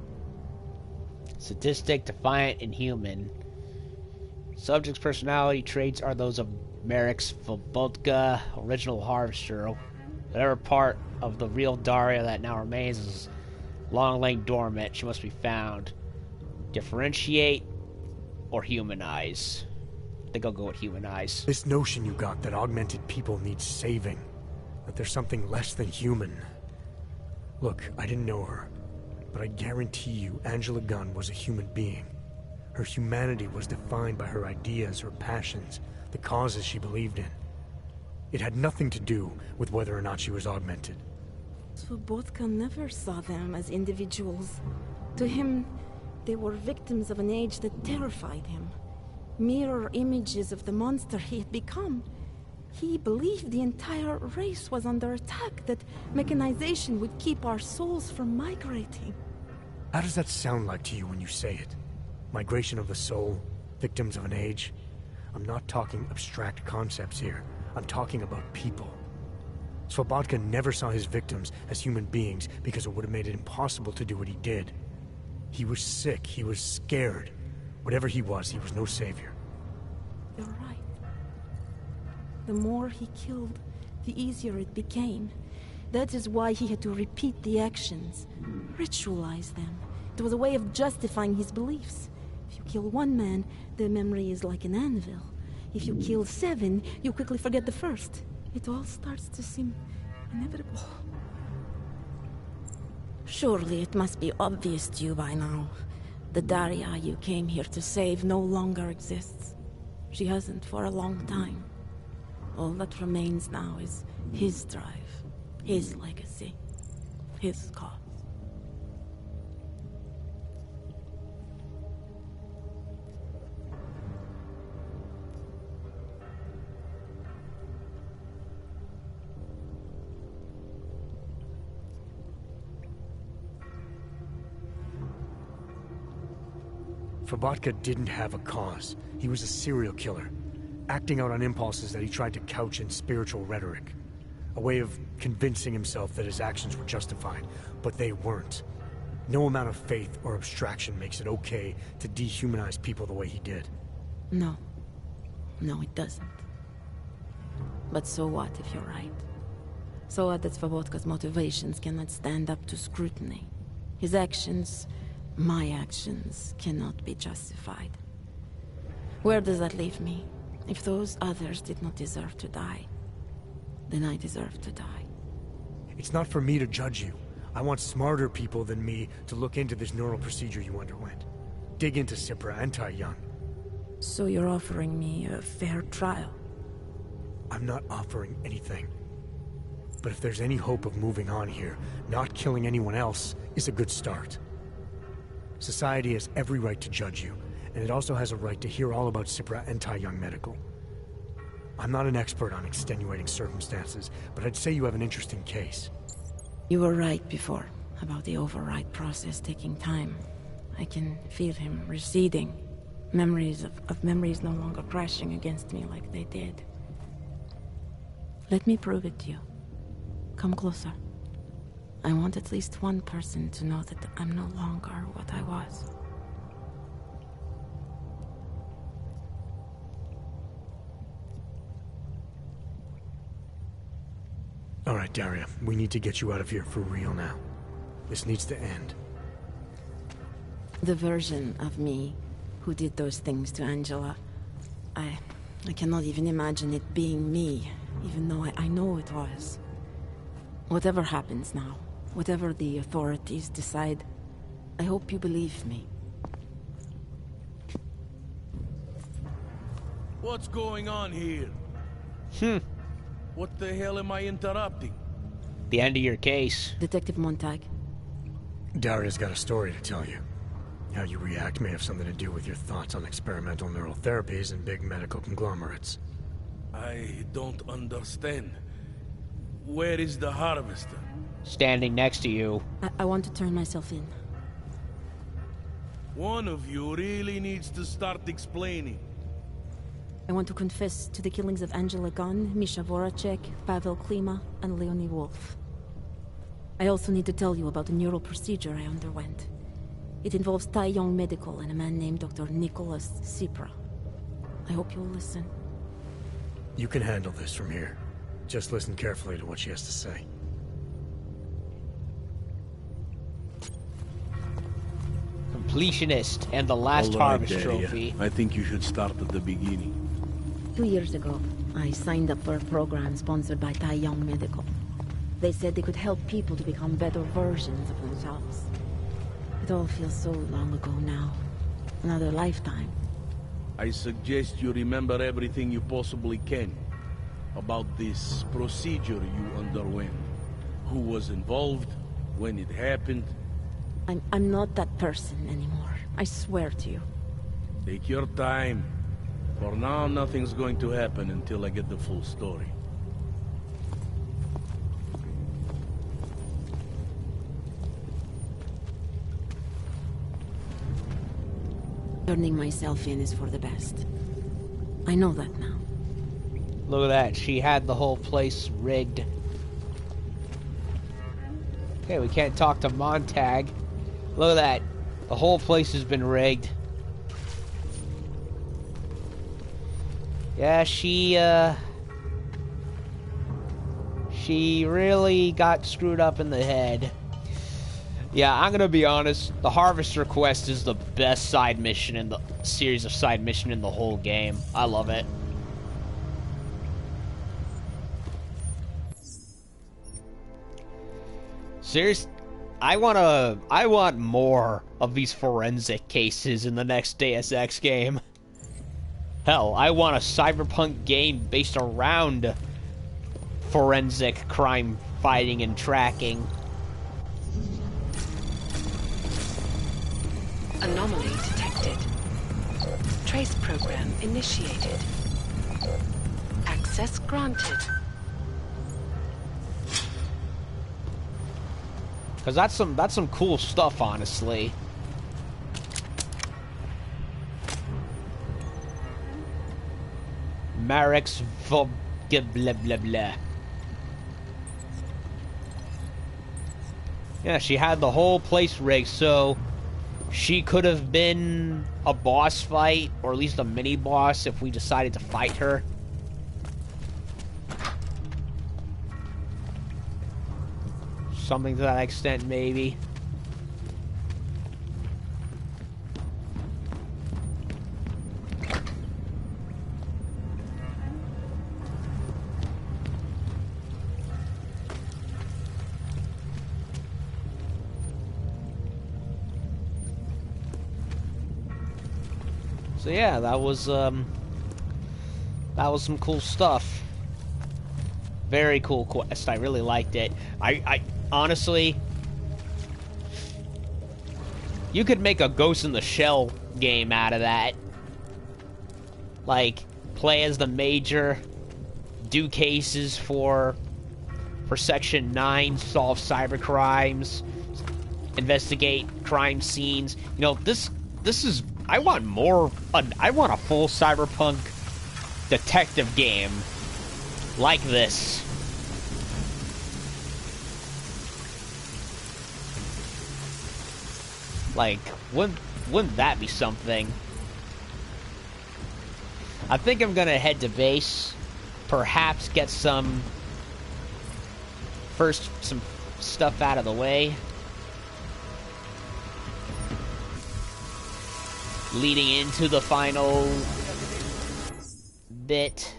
[SPEAKER 1] Sadistic, defiant, and human. Subject's personality traits are those of Marek Svobodka, original harvester. Whatever part of the real Daria that now remains is long lain dormant. She must be found. Differentiate or humanize. I think I'll go with humanize.
[SPEAKER 4] This notion you got that augmented people need saving, that there's something less than human. Look, I didn't know her, but I guarantee you Angela Gunn was a human being. Her humanity was defined by her ideas, her passions, the causes she believed in. It had nothing to do with whether or not she was augmented.
[SPEAKER 2] Svobodka never saw them as individuals. To him, they were victims of an age that terrified him. Mirror images of the monster he had become. He believed the entire race was under attack, that mechanization would keep our souls from migrating.
[SPEAKER 4] How does that sound like to you when you say it? Migration of the soul? Victims of an age? I'm not talking abstract concepts here. I'm talking about people. Svobodka never saw his victims as human beings because it would have made it impossible to do what he did. He was sick, he was scared. Whatever he was no savior.
[SPEAKER 2] You're right. The more he killed, the easier it became. That is why he had to repeat the actions, ritualize them. It was a way of justifying his beliefs. If you kill one man, the memory is like an anvil. If you kill 7, you quickly forget the first. It all starts to seem inevitable. Surely it must be obvious to you by now. The Daria you came here to save no longer exists. She hasn't for a long time. All that remains now is his drive, his legacy, his cause.
[SPEAKER 4] Svobodka didn't have a cause. He was a serial killer, acting out on impulses that he tried to couch in spiritual rhetoric. A way of convincing himself that his actions were justified, but they weren't. No amount of faith or abstraction makes it okay to dehumanize people the way he did.
[SPEAKER 2] No. No, it doesn't. But so what if you're right? So what that Svobodka's motivations cannot stand up to scrutiny? His actions... my actions cannot be justified. Where does that leave me? If those others did not deserve to die, then I deserve to die.
[SPEAKER 4] It's not for me to judge you. I want smarter people than me to look into this neural procedure you underwent. Dig into Cipra and Tai Young.
[SPEAKER 2] So you're offering me a fair trial?
[SPEAKER 4] I'm not offering anything. But if there's any hope of moving on here, not killing anyone else is a good start. Society has every right to judge you, and it also has a right to hear all about Cipra and Tai Young Medical. I'm not an expert on extenuating circumstances, but I'd say you have an interesting case.
[SPEAKER 2] You were right before, about the override process taking time. I can feel him receding. Memories of memories no longer crashing against me like they did. Let me prove it to you. Come closer. I want at least one person to know that I'm no longer what I was.
[SPEAKER 4] All right, Daria, we need to get you out of here for real now. This needs to end.
[SPEAKER 2] The version of me who did those things to Angela, I cannot even imagine it being me, even though I know it was. Whatever happens now, whatever the authorities decide, I hope you believe me.
[SPEAKER 3] What's going on here? What the hell am I interrupting?
[SPEAKER 1] The end of your case.
[SPEAKER 2] Detective Montag.
[SPEAKER 4] Daria's got a story to tell you. How you react may have something to do with your thoughts on experimental neural therapies and big medical conglomerates.
[SPEAKER 3] I don't understand. Where is the harvester?
[SPEAKER 1] Standing next to you.
[SPEAKER 2] I want to turn myself in.
[SPEAKER 3] One of you really needs to start explaining.
[SPEAKER 2] I want to confess to the killings of Angela Gunn, Misha Voracek, Pavel Klima, and Leonie Wolf. I also need to tell you about a neural procedure I underwent. It involves Taiyong Medical and a man named Dr. Nicholas Sipra. I hope you'll listen.
[SPEAKER 4] You can handle this from here. Just listen carefully to what she has to say.
[SPEAKER 1] Completionist and the last
[SPEAKER 3] All right,
[SPEAKER 1] harvest
[SPEAKER 3] Daria.
[SPEAKER 1] trophy.
[SPEAKER 3] I think you should start at the beginning.
[SPEAKER 2] 2 years ago, I signed up for a program sponsored by Taiyong Medical. They said they could help people to become better versions of themselves. It all feels so long ago now. Another lifetime.
[SPEAKER 3] I suggest you remember everything you possibly can about this procedure you underwent. Who was involved, when it happened.
[SPEAKER 2] I'm not that person anymore. I swear to you.
[SPEAKER 3] Take your time. For now, nothing's going to happen until I get the full story.
[SPEAKER 2] Turning myself in is for the best. I know that now.
[SPEAKER 1] Look at that. She had the whole place rigged. Okay, we can't talk to Montag. Look at that. The whole place has been rigged. Yeah, she really got screwed up in the head. Yeah, I'm gonna be honest. The Harvester Quest is the best side mission in the series of side mission in the whole game. I love it. Serious, I want more of these forensic cases in the next Deus Ex game. Hell, I want a cyberpunk game based around forensic crime fighting and tracking.
[SPEAKER 5] Anomaly detected. Trace program initiated. Access granted.
[SPEAKER 1] Cause that's some cool stuff, honestly. Marek's blah blah blah. Yeah, she had the whole place rigged, so she could have been a boss fight, or at least a mini boss if we decided to fight her. Something to that extent, maybe. So yeah, that was some cool stuff. Very cool quest. I really liked it. I honestly, you could make a Ghost in the Shell game out of that. Like, play as the Major, do cases for Section 9, solve cyber crimes, investigate crime scenes. You know, this is, I want more, I want a full cyberpunk detective game like this. Like, wouldn't that be something? I think I'm gonna head to base, perhaps get some stuff out of the way, leading into the final bit.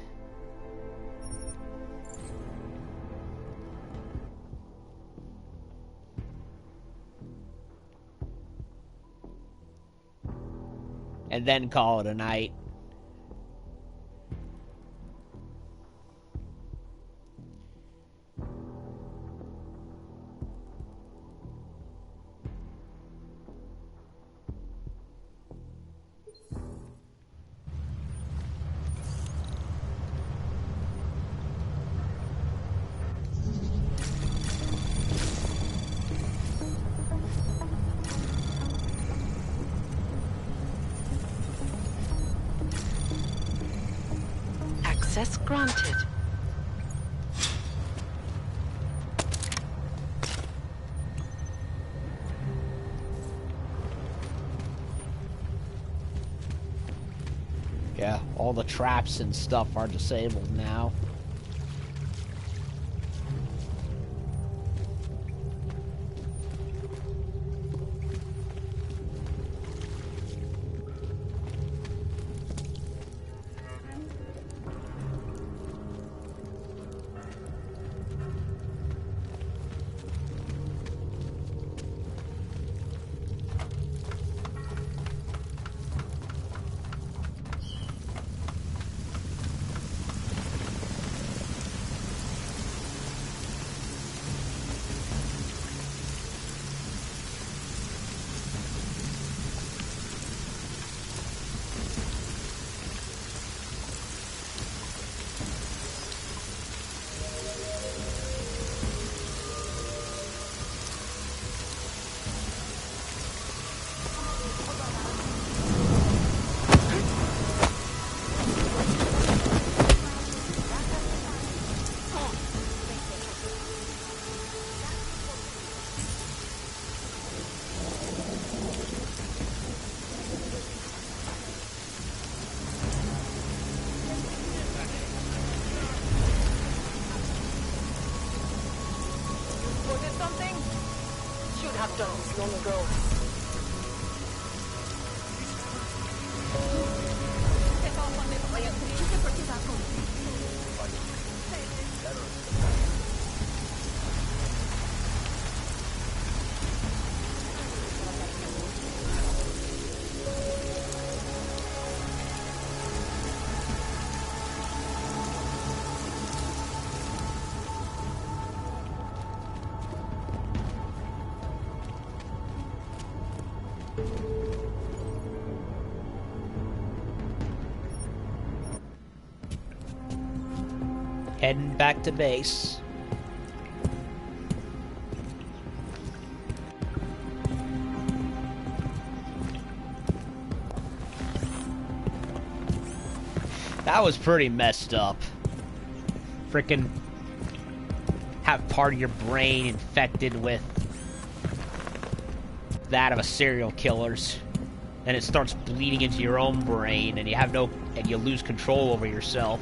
[SPEAKER 1] and then call it a night.
[SPEAKER 5] Access granted.
[SPEAKER 1] Yeah, all the traps and stuff are disabled now.
[SPEAKER 8] have done this long ago.
[SPEAKER 1] Heading back to base. That was pretty messed up. Frickin' have part of your brain infected with that of a serial killer's. And it starts bleeding into your own brain, and you lose control over yourself.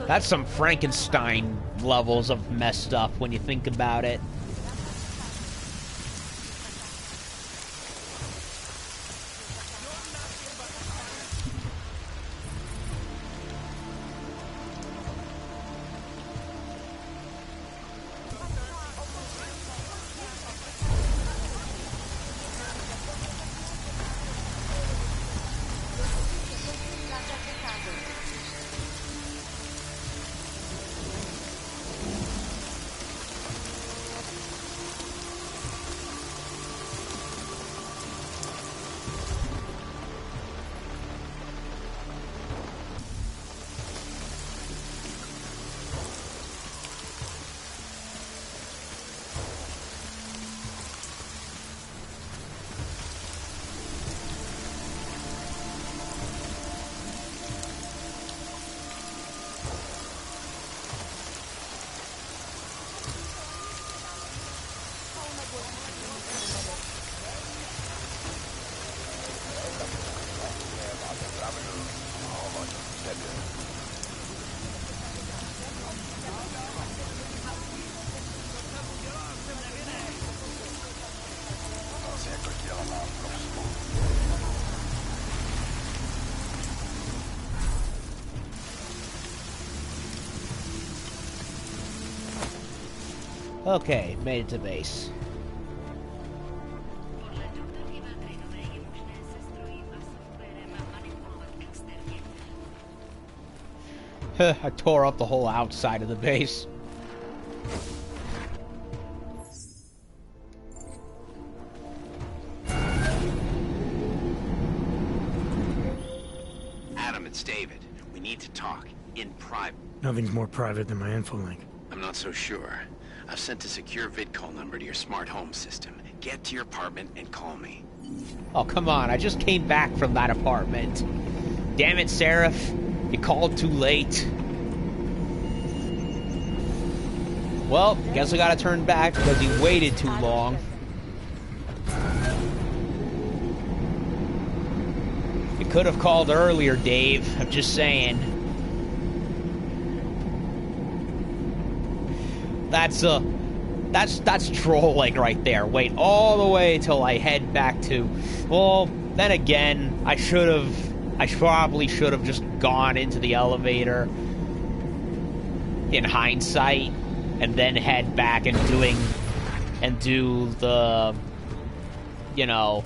[SPEAKER 1] That's some Frankenstein levels of messed up when you think about it. Okay, made it to base. I tore up the whole outside of the base.
[SPEAKER 10] Adam, it's David. We need to talk. In private.
[SPEAKER 4] Nothing's more private than my info link.
[SPEAKER 10] I'm not so sure. I've sent a secure vidcall number to your smart home system. Get to your apartment and call me.
[SPEAKER 1] Oh, come on. I just came back from that apartment. Damn it, Seraph. You called too late. Well, guess I gotta turn back because he waited too long. You could have called earlier, Dave. I'm just saying. That's trolling right there. Wait all the way till I head back to... Well, then again, I probably should have just gone into the elevator in hindsight and then head back and do the, you know,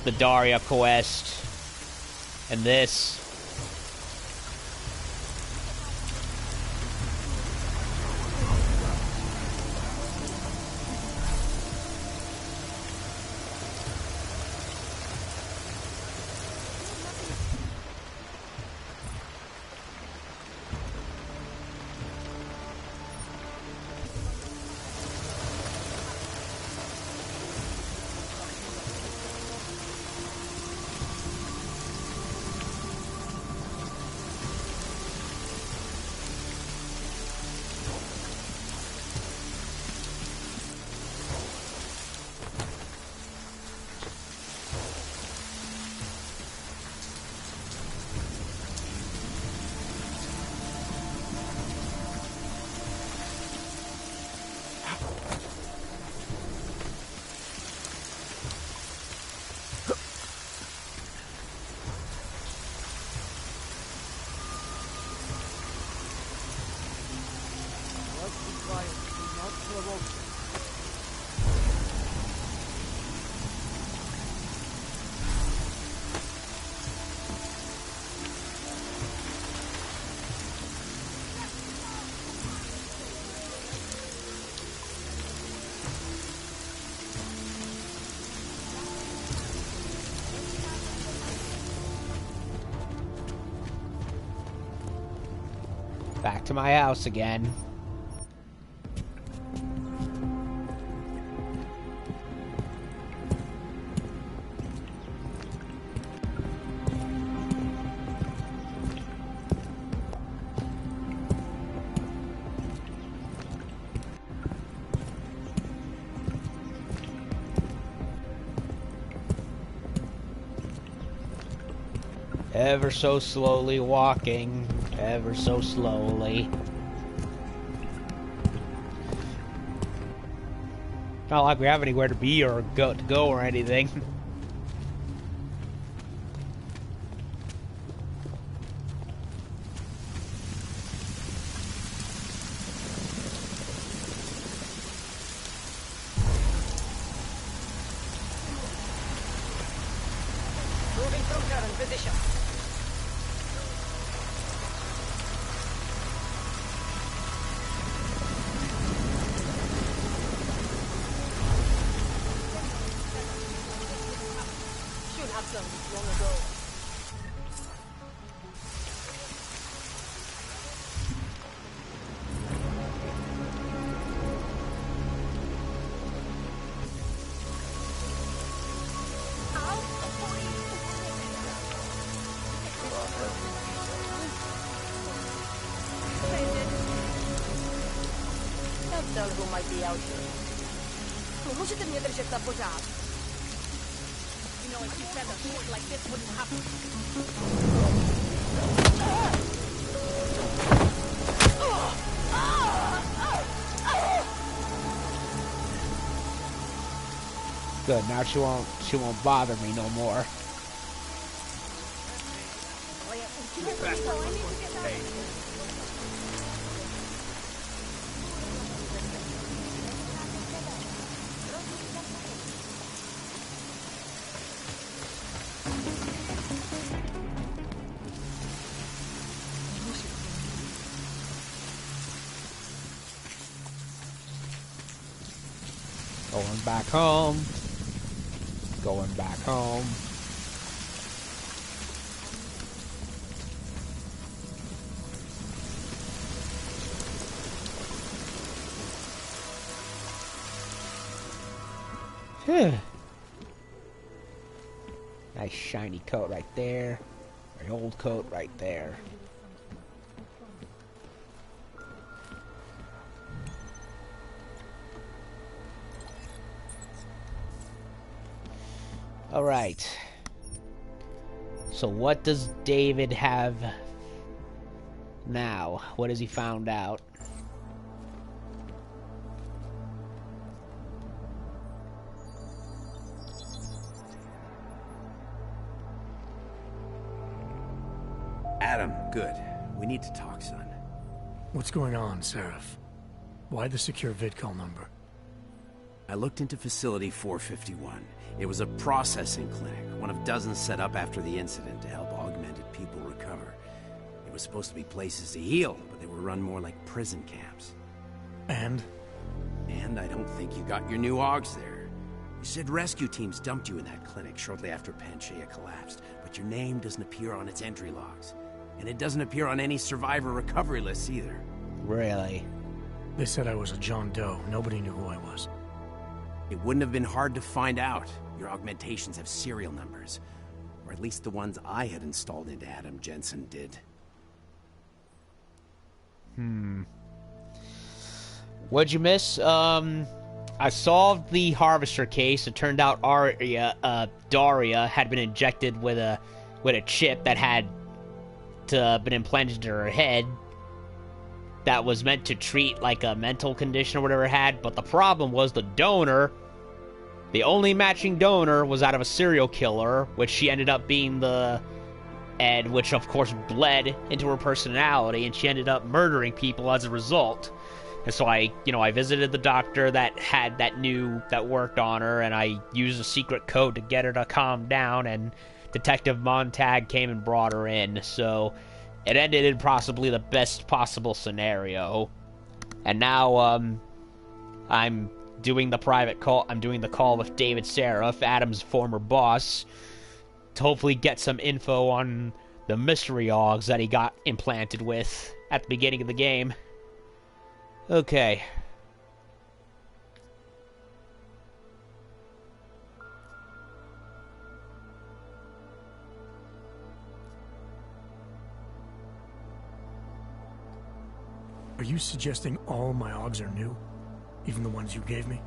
[SPEAKER 1] the Daria quest and this. Back to my house again. Ever so slowly walking, ever so slowly. Not like we have anywhere to be or to go or anything.
[SPEAKER 8] Moving from current position. Should have done this long ago. Don't tell who might be out here. Можете мне держать на пожар? You know, if you said a shit like this wouldn't happen.
[SPEAKER 1] Good, now she won't bother me no more. Going back home. Going back home. Nice shiny coat right there. My old coat right there. Alright. So what does David have now? What has he found out?
[SPEAKER 10] Adam, good. We need to talk, son.
[SPEAKER 4] What's going on, Seraph? Why the secure vidcall number?
[SPEAKER 10] I looked into Facility 451. It was a processing clinic, one of dozens set up after the incident to help augmented people recover. It was supposed to be places to heal, but they were run more like prison camps.
[SPEAKER 4] And?
[SPEAKER 10] And I don't think you got your new Augs there. You said rescue teams dumped you in that clinic shortly after Panchaea collapsed, but your name doesn't appear on its entry logs. And it doesn't appear on any survivor recovery lists either.
[SPEAKER 1] Really?
[SPEAKER 4] They said I was a John Doe. Nobody knew who I was.
[SPEAKER 10] It wouldn't have been hard to find out. Your augmentations have serial numbers. Or at least the ones I had installed into Adam Jensen did.
[SPEAKER 1] What'd you miss? I solved the Harvester case. It turned out Daria had been injected with a chip that had been implanted into her head that was meant to treat like a mental condition or whatever it had, but the problem was the donor, the only matching donor, was out of a serial killer, which she ended up being which of course bled into her personality, and she ended up murdering people as a result. And so I visited the doctor that worked on her, and I used a secret code to get her to calm down, and Detective Montag came and brought her in, so it ended in possibly the best possible scenario. And now, I'm doing the private call. I'm doing the call with David Seraph, Adam's former boss, to hopefully get some info on the mystery Augs that he got implanted with at the beginning of the game. Okay.
[SPEAKER 4] Are you suggesting all my Augs are new? Even the ones you gave me?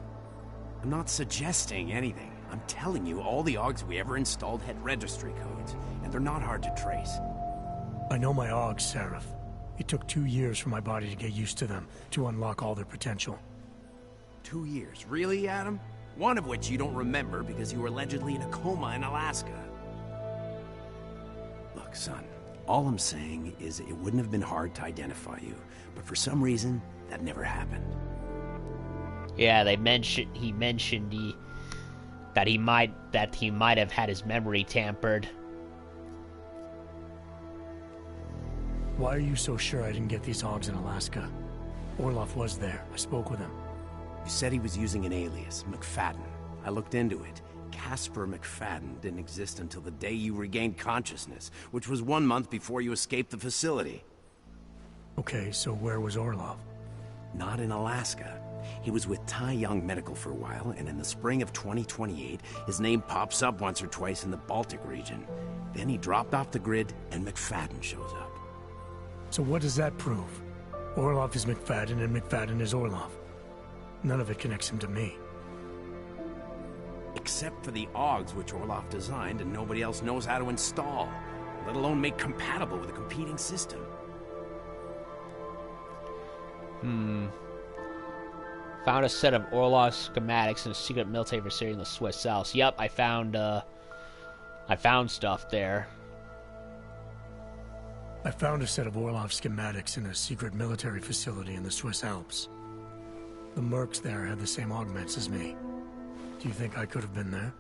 [SPEAKER 10] I'm not suggesting anything. I'm telling you, all the Augs we ever installed had registry codes, and they're not hard to trace.
[SPEAKER 4] I know my Augs, Seraph. It took 2 years for my body to get used to them, to unlock all their potential.
[SPEAKER 10] 2 years? Really, Adam? One of which you don't remember because you were allegedly in a coma in Alaska. Look, son, all I'm saying is it wouldn't have been hard to identify you, but for some reason, that never happened.
[SPEAKER 1] Yeah, he mentioned that he might have had his memory tampered.
[SPEAKER 4] Why are you so sure I didn't get these Augs in Alaska? Orloff was there. I spoke with him.
[SPEAKER 10] You said he was using an alias, McFadden. I looked into it. Casper McFadden didn't exist until the day you regained consciousness, which was 1 month before you escaped the facility.
[SPEAKER 4] Okay, so where was Orloff?
[SPEAKER 10] Not in Alaska. He was with Tai Young Medical for a while, and in the spring of 2028, his name pops up once or twice in the Baltic region. Then he dropped off the grid, and McFadden shows up.
[SPEAKER 4] So what does that prove? Orloff is McFadden, and McFadden is Orloff. None of it connects him to me.
[SPEAKER 10] Except for the Augs which Orloff designed and nobody else knows how to install, let alone make compatible with a competing system.
[SPEAKER 1] Found a set of Orloff schematics in a secret military facility in the Swiss Alps. Yep, I found stuff there.
[SPEAKER 4] I found a set of Orloff schematics in a secret military facility in the Swiss Alps. The mercs there had the same augments as me. Do you think I could have been there?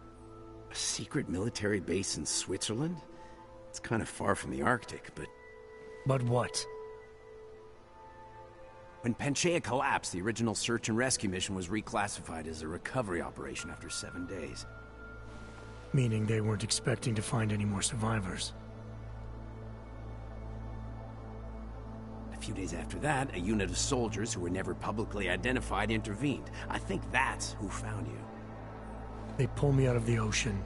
[SPEAKER 10] A secret military base in Switzerland? It's kind of far from the Arctic, but...
[SPEAKER 4] But what?
[SPEAKER 10] When Panchaea collapsed, the original search and rescue mission was reclassified as a recovery operation after 7 days.
[SPEAKER 4] Meaning they weren't expecting to find any more survivors.
[SPEAKER 10] A few days after that, a unit of soldiers who were never publicly identified intervened. I think that's who found you.
[SPEAKER 4] They pull me out of the ocean,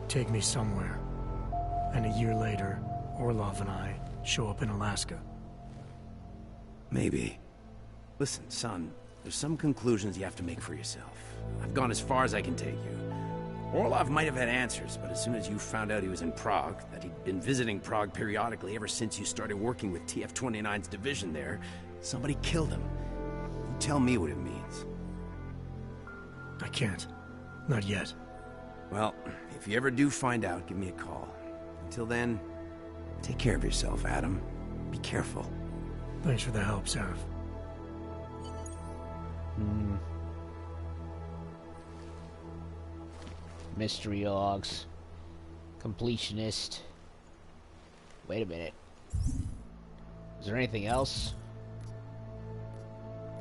[SPEAKER 4] take me somewhere. And a year later, Orlov and I show up in Alaska.
[SPEAKER 10] Maybe. Listen, son, there's some conclusions you have to make for yourself. I've gone as far as I can take you. Orlov might have had answers, but as soon as you found out he was in Prague, that he'd been visiting Prague periodically ever since you started working with TF-29's division there, somebody killed him. You tell me what it means.
[SPEAKER 4] I can't. Not yet.
[SPEAKER 10] Well, if you ever do find out, give me a call. Until then, take care of yourself, Adam. Be careful.
[SPEAKER 4] Thanks for the help, Seraph.
[SPEAKER 1] Mystery logs. Completionist. Wait a minute. Is there anything else?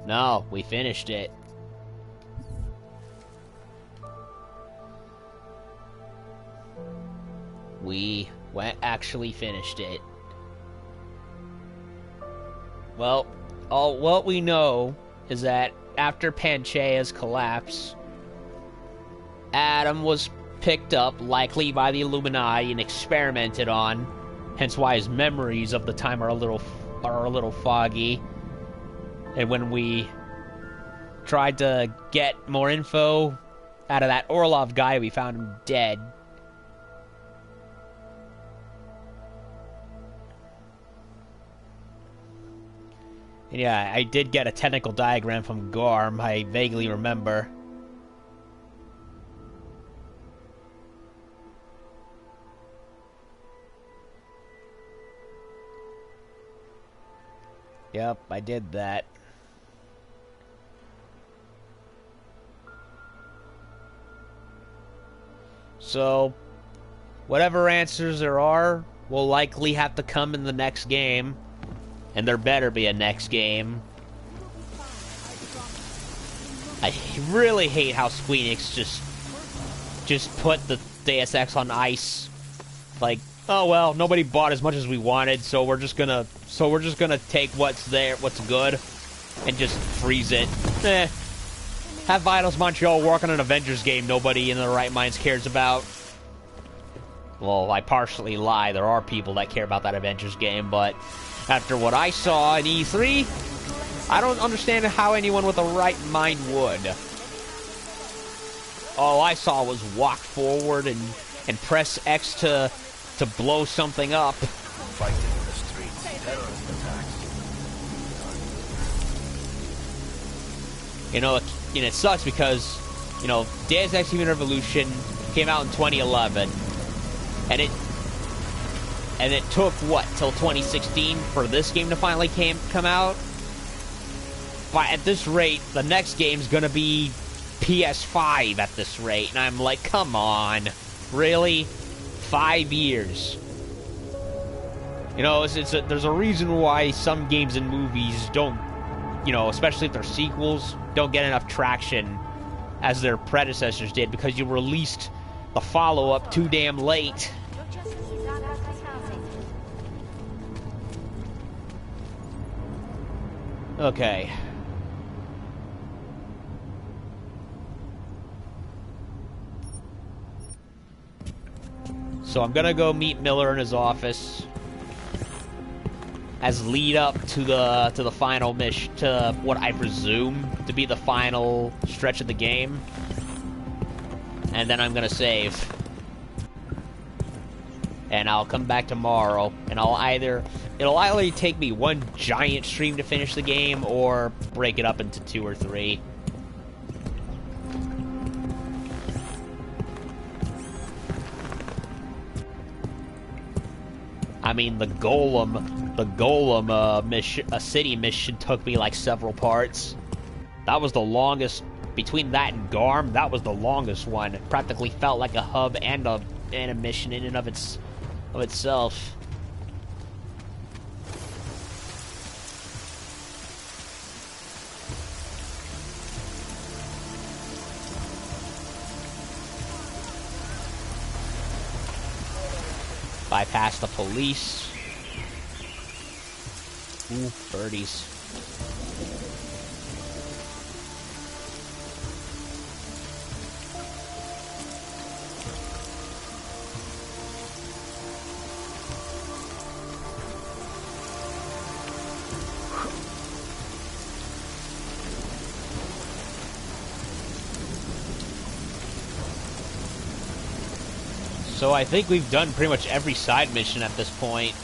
[SPEAKER 1] No, we finished it. We actually finished it. Well, what we know is that after Panchaea's collapse, Adam was picked up, likely by the Illuminati, and experimented on. Hence why his memories of the time are a little foggy. And when we tried to get more info out of that Orlov guy, we found him dead. And yeah, I did get a technical diagram from Garm, I vaguely remember. Yep, I did that. So, whatever answers there are will likely have to come in the next game. And there better be a next game. I really hate how Squeenix just put the Deus Ex on ice. Like, oh well, nobody bought as much as we wanted, so we're just gonna take what's there, what's good, and just freeze it. Have Vitals Montreal work on an Avengers game nobody in their right minds cares about. Well, I partially lie. There are people that care about that Avengers game, but after what I saw in E3, I don't understand how anyone with a right mind would. All I saw was walk forward and press X to blow something up.
[SPEAKER 7] Fighting in the streets, terrorist attacks.
[SPEAKER 1] You know, and it sucks because, you know, Deus Ex Human Revolution came out in 2011, and it took, what, till 2016 for this game to finally come out? But at this rate, the next game's gonna be PS5 at this rate. And I'm like, come on. Really? 5 years. You know, there's a reason why some games and movies don't, you know, especially if they're sequels, don't get enough traction as their predecessors did, because you released the follow-up too damn late. Okay. So I'm gonna go meet Miller in his office as lead up to the final mission, to what I presume to be the final stretch of the game. And then I'm gonna save. And I'll come back tomorrow, and it'll either take me one giant stream to finish the game, or break it up into 2 or 3. I mean, the Golem city mission took me like several parts. That was the longest, between that and Garm, that was the longest one. It practically felt like a hub and a mission in and of itself. Bypass the police. Ooh, birdies. So I think we've done pretty much every side mission at this point.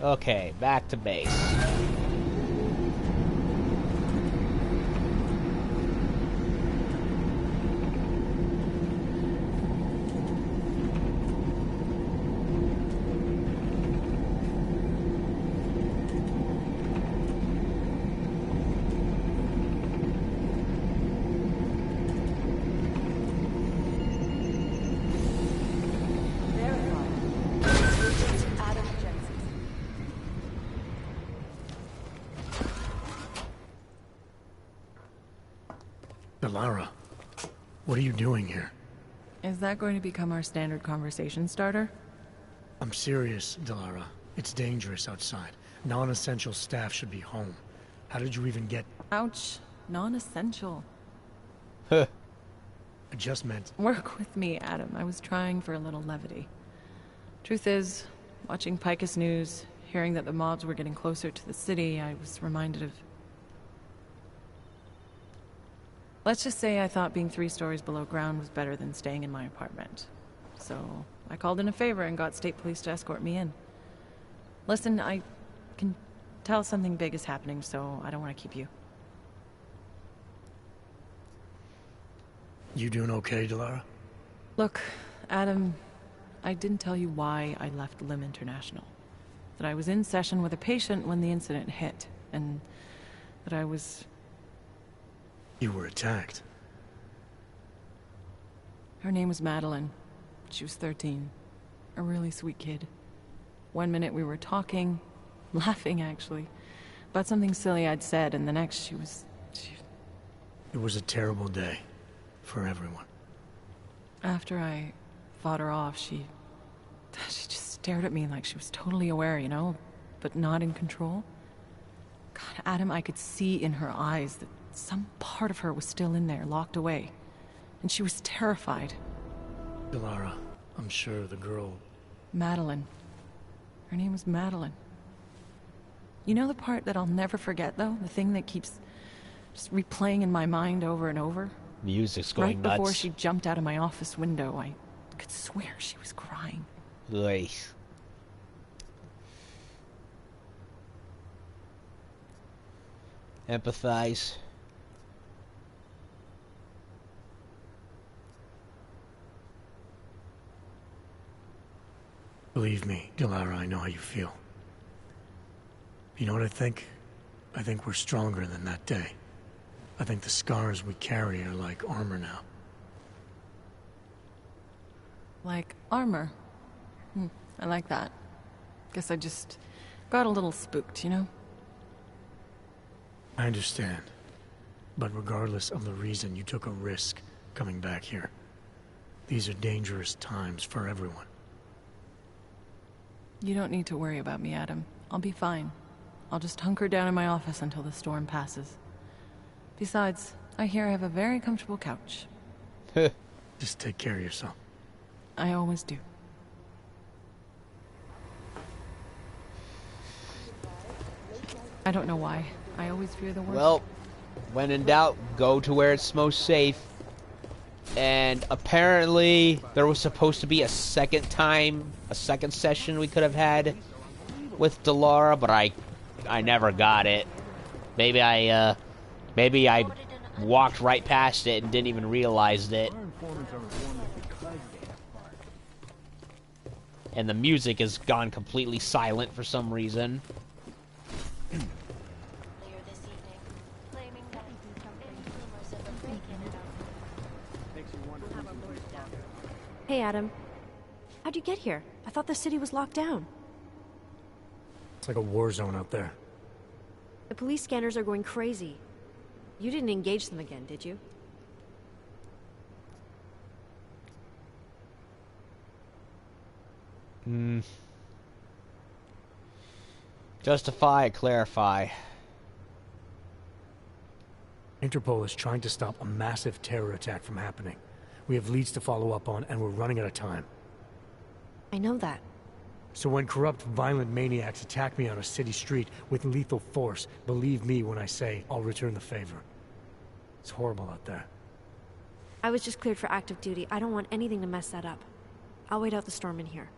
[SPEAKER 1] Okay, back to base.
[SPEAKER 4] Delara, what are you doing here?
[SPEAKER 11] Is that going to become our standard conversation starter?
[SPEAKER 4] I'm serious, Delara. It's dangerous outside. Non-essential staff should be home. How did you even get...
[SPEAKER 11] Ouch. Non-essential.
[SPEAKER 4] I just meant...
[SPEAKER 11] Work with me, Adam. I was trying for a little levity. Truth is, watching Picus News, hearing that the mobs were getting closer to the city, I was reminded of... Let's just say I thought being 3 stories below ground was better than staying in my apartment. So, I called in a favor and got state police to escort me in. Listen, I can tell something big is happening, so I don't want to keep you.
[SPEAKER 4] You doing okay, Delara?
[SPEAKER 11] Look, Adam, I didn't tell you why I left Lim International. That I was in session with a patient when the incident hit, and that I was...
[SPEAKER 4] You were attacked.
[SPEAKER 11] Her name was Madeline. She was 13. A really sweet kid. One minute we were talking, laughing actually, about something silly I'd said, and the next she was...
[SPEAKER 4] It was a terrible day. For everyone.
[SPEAKER 11] After I fought her off, she just stared at me like she was totally aware, you know, but not in control. God, Adam, I could see in her eyes that some part of her was still in there, locked away. And she was terrified.
[SPEAKER 4] Delara, I'm sure the girl...
[SPEAKER 11] Madeline. Her name was Madeline. You know the part that I'll never forget, though? The thing that keeps just replaying in my mind over and over?
[SPEAKER 1] Music's going nuts.
[SPEAKER 11] Right before she jumped out of my office window, I could swear she was crying.
[SPEAKER 1] Ugh. Empathize.
[SPEAKER 4] Believe me, Delara, I know how you feel. You know what I think? I think we're stronger than that day. I think the scars we carry are like armor now.
[SPEAKER 11] Like armor? I like that. Guess I just got a little spooked, you know?
[SPEAKER 4] I understand. But regardless of the reason, you took a risk coming back here. These are dangerous times for everyone.
[SPEAKER 11] You don't need to worry about me, Adam. I'll be fine. I'll just hunker down in my office until the storm passes. Besides, I hear I have a very comfortable couch.
[SPEAKER 4] Just take care of yourself.
[SPEAKER 11] I always do. I don't know why. I always fear the worst.
[SPEAKER 1] Well, when in doubt, go to where it's most safe. And apparently, there was supposed to be a second session we could have had with Delara, but I never got it. Maybe I walked right past it and didn't even realize it. And the music has gone completely silent for some reason.
[SPEAKER 6] Hey, Adam.
[SPEAKER 12] How'd you get here? I thought the city was locked down.
[SPEAKER 4] It's like a war zone out there.
[SPEAKER 12] The police scanners are going crazy. You didn't engage them again, did you?
[SPEAKER 1] Justify, clarify.
[SPEAKER 4] Interpol is trying to stop a massive terror attack from happening. We have leads to follow up on, and we're running out of time.
[SPEAKER 12] I know that.
[SPEAKER 4] So when corrupt, violent maniacs attack me on a city street with lethal force, believe me when I say I'll return the favor. It's horrible out there.
[SPEAKER 12] I was just cleared for active duty. I don't want anything to mess that up. I'll wait out the storm in here.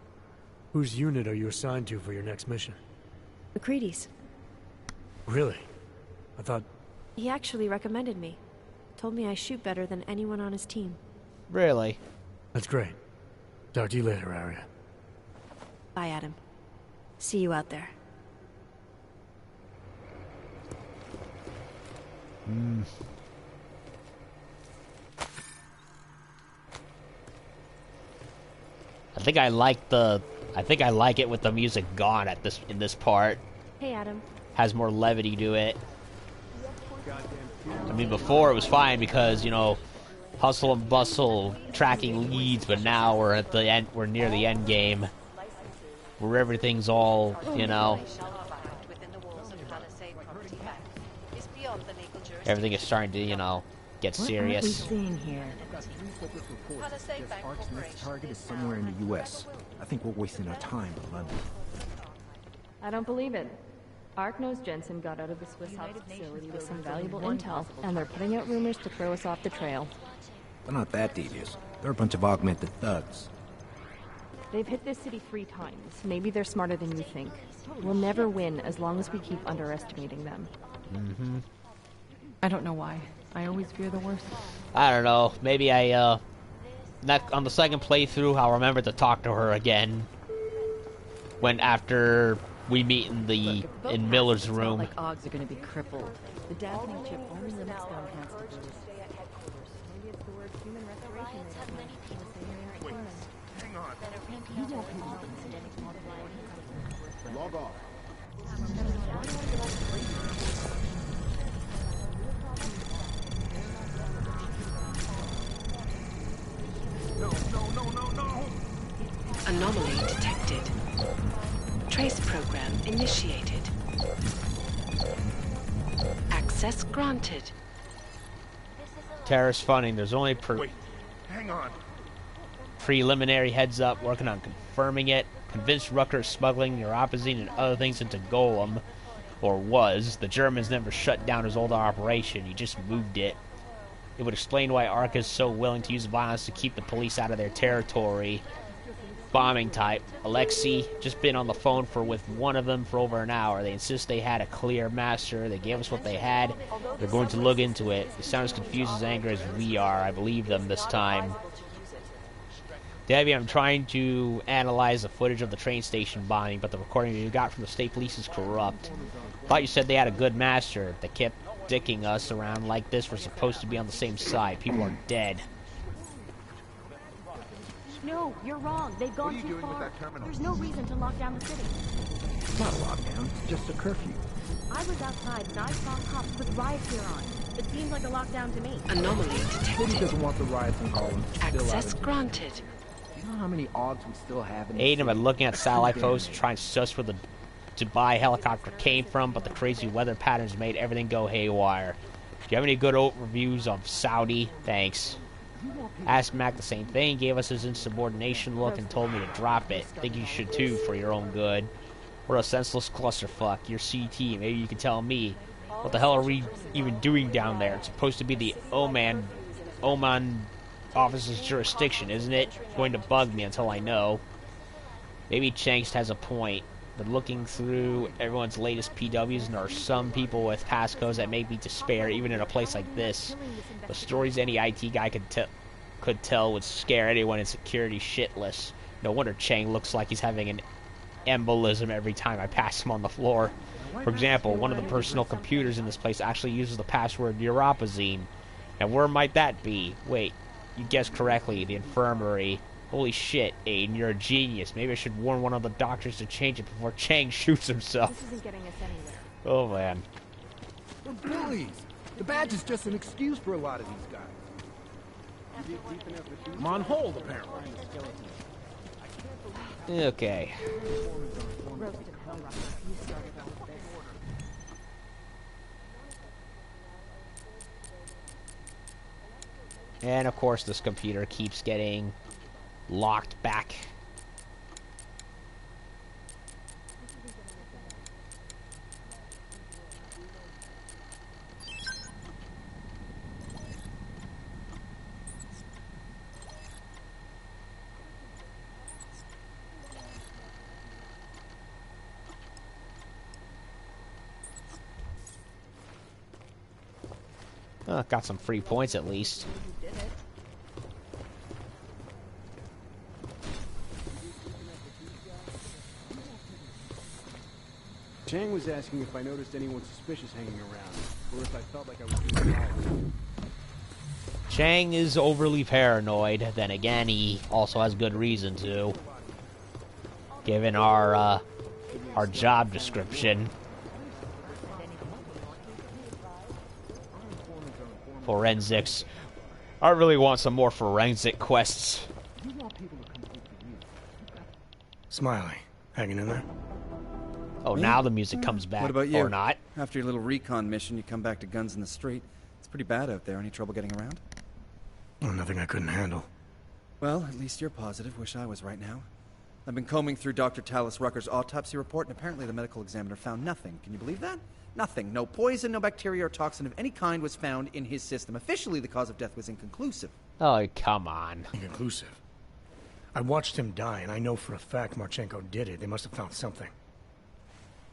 [SPEAKER 4] Whose unit are you assigned to for your next mission?
[SPEAKER 12] McCready's.
[SPEAKER 4] Really? I thought...
[SPEAKER 12] He actually recommended me. Told me I shoot better than anyone on his team.
[SPEAKER 1] Really?
[SPEAKER 4] That's great. Talk to you later, Arya.
[SPEAKER 12] Bye, Adam. See you out there.
[SPEAKER 1] I think I like it with the music gone in this part.
[SPEAKER 12] Hey, Adam.
[SPEAKER 1] Has more levity to it. I mean, before it was fine because, you know, hustle and bustle, tracking leads, but now we're at the end. We're near the end game, where everything's all, you know, everything is starting to, you know, get serious.
[SPEAKER 13] What are we seeing here? Ark's next target is somewhere in the U.S. I think we're wasting our time in London.
[SPEAKER 14] I don't believe it. Ark knows Jensen got out of the Swiss House facility with some valuable intel, and they're putting out rumors to throw us off the trail.
[SPEAKER 13] They're not that devious. They're a bunch of augmented thugs.
[SPEAKER 14] They've hit this city 3 times. Maybe they're smarter than you think. We'll never win as long as we keep underestimating them.
[SPEAKER 11] I don't know why. I always fear the worst.
[SPEAKER 1] I don't know. Maybe on the second playthrough, I'll remember to talk to her again. When after we meet in Miller's room.
[SPEAKER 11] Like Oggs are going to be crippled. The deafening chip only limits gun cancer.
[SPEAKER 14] Maybe it's the word human restoration.
[SPEAKER 6] Wait,
[SPEAKER 3] hang on.
[SPEAKER 9] Log off.
[SPEAKER 3] No.
[SPEAKER 5] Anomaly detected. Trace program initiated. Access granted.
[SPEAKER 1] Terrorist funding. There's only
[SPEAKER 3] Wait, hang on.
[SPEAKER 1] preliminary heads up working on confirming it. Convinced Rucker is smuggling neuropozyne and other things into Golem, or was. The Germans never shut down his old operation. He just moved it. It would explain why Ark is so willing to use violence to keep the police out of their territory. Bombing type. Alexei just been on the phone with one of them for over an hour. They insist they had a clear master. They gave us what they had. They're going to look into it. They sound as confused as angry as we are. I believe them this time. Debbie, I'm trying to analyze the footage of the train station bombing, but the recording you got from the state police is corrupt. Thought you said they had a good master. They kept dicking us around like this. We're supposed to be on the same side. People are dead.
[SPEAKER 14] No, you're wrong. They've gone too far. There's no reason to lock down the city.
[SPEAKER 13] It's not a lockdown, it's just a curfew.
[SPEAKER 14] I was outside and I saw cops with riot gear on. It seems like a lockdown to me.
[SPEAKER 5] Anomaly
[SPEAKER 13] The city
[SPEAKER 5] detected.
[SPEAKER 13] doesn't want the riots in Harlem still out
[SPEAKER 5] Access
[SPEAKER 13] of-
[SPEAKER 5] granted.
[SPEAKER 13] Do you know how many odds we still have in the
[SPEAKER 1] Aiden,
[SPEAKER 13] city?
[SPEAKER 1] I'm looking at satellite photos to try and suss where the Dubai helicopter came from, but the crazy weather patterns made everything go haywire. Do you have any good overviews of Saudi? Thanks. Asked Mac the same thing, gave us his insubordination look, and told me to drop it. Think you should too, for your own good. What a senseless clusterfuck. You're CT, maybe you can tell me. What the hell are we even doing down there? It's supposed to be the Oman office's jurisdiction, isn't it? It's going to bug me until I know. Maybe Changst has a point, but looking through everyone's latest PWs, and there are some people with passcodes that make me despair, even in a place like this. The stories any IT guy could tell would scare anyone in security shitless. No wonder Chang looks like he's having an embolism every time I pass him on the floor. For example, one of the personal computers in this place actually uses the password neuropozyne. And where might that be? Wait, you guessed correctly, the infirmary. Holy shit, Aiden, you're a genius. Maybe I should warn one of the doctors to change it before Chang shoots himself.
[SPEAKER 14] This isn't getting us anywhere.
[SPEAKER 1] Oh, man.
[SPEAKER 13] They're bullies. The badge is just an excuse for a lot of these guys. I'm on hold, apparently.
[SPEAKER 1] Okay. And of course this computer keeps getting locked back. Got some free points at least.
[SPEAKER 15] Chang was asking if I noticed anyone suspicious hanging around, or if I felt like I was being followed.
[SPEAKER 1] Chang is overly paranoid. Then again, he also has good reason to, given our job description. Forensics. I really want some more forensic quests.
[SPEAKER 4] Smiley, hanging in there?
[SPEAKER 1] Oh,
[SPEAKER 16] Me?
[SPEAKER 1] now the music comes back.
[SPEAKER 16] What about you?
[SPEAKER 1] Or not.
[SPEAKER 16] After your little recon mission, you come back to guns in the street. It's pretty bad out there. Any trouble getting around?
[SPEAKER 4] Oh, nothing I couldn't handle.
[SPEAKER 16] Well, at least you're positive. Wish I was right now. I've been combing through Dr. Talis Rucker's autopsy report, and apparently the medical examiner found nothing. Can you believe that? Nothing. No poison, no bacteria or toxin of any kind was found in his system. Officially, the cause of death was inconclusive.
[SPEAKER 1] Oh, come on.
[SPEAKER 4] Inconclusive? I watched him die, and I know for a fact Marchenko did it. They must have found something.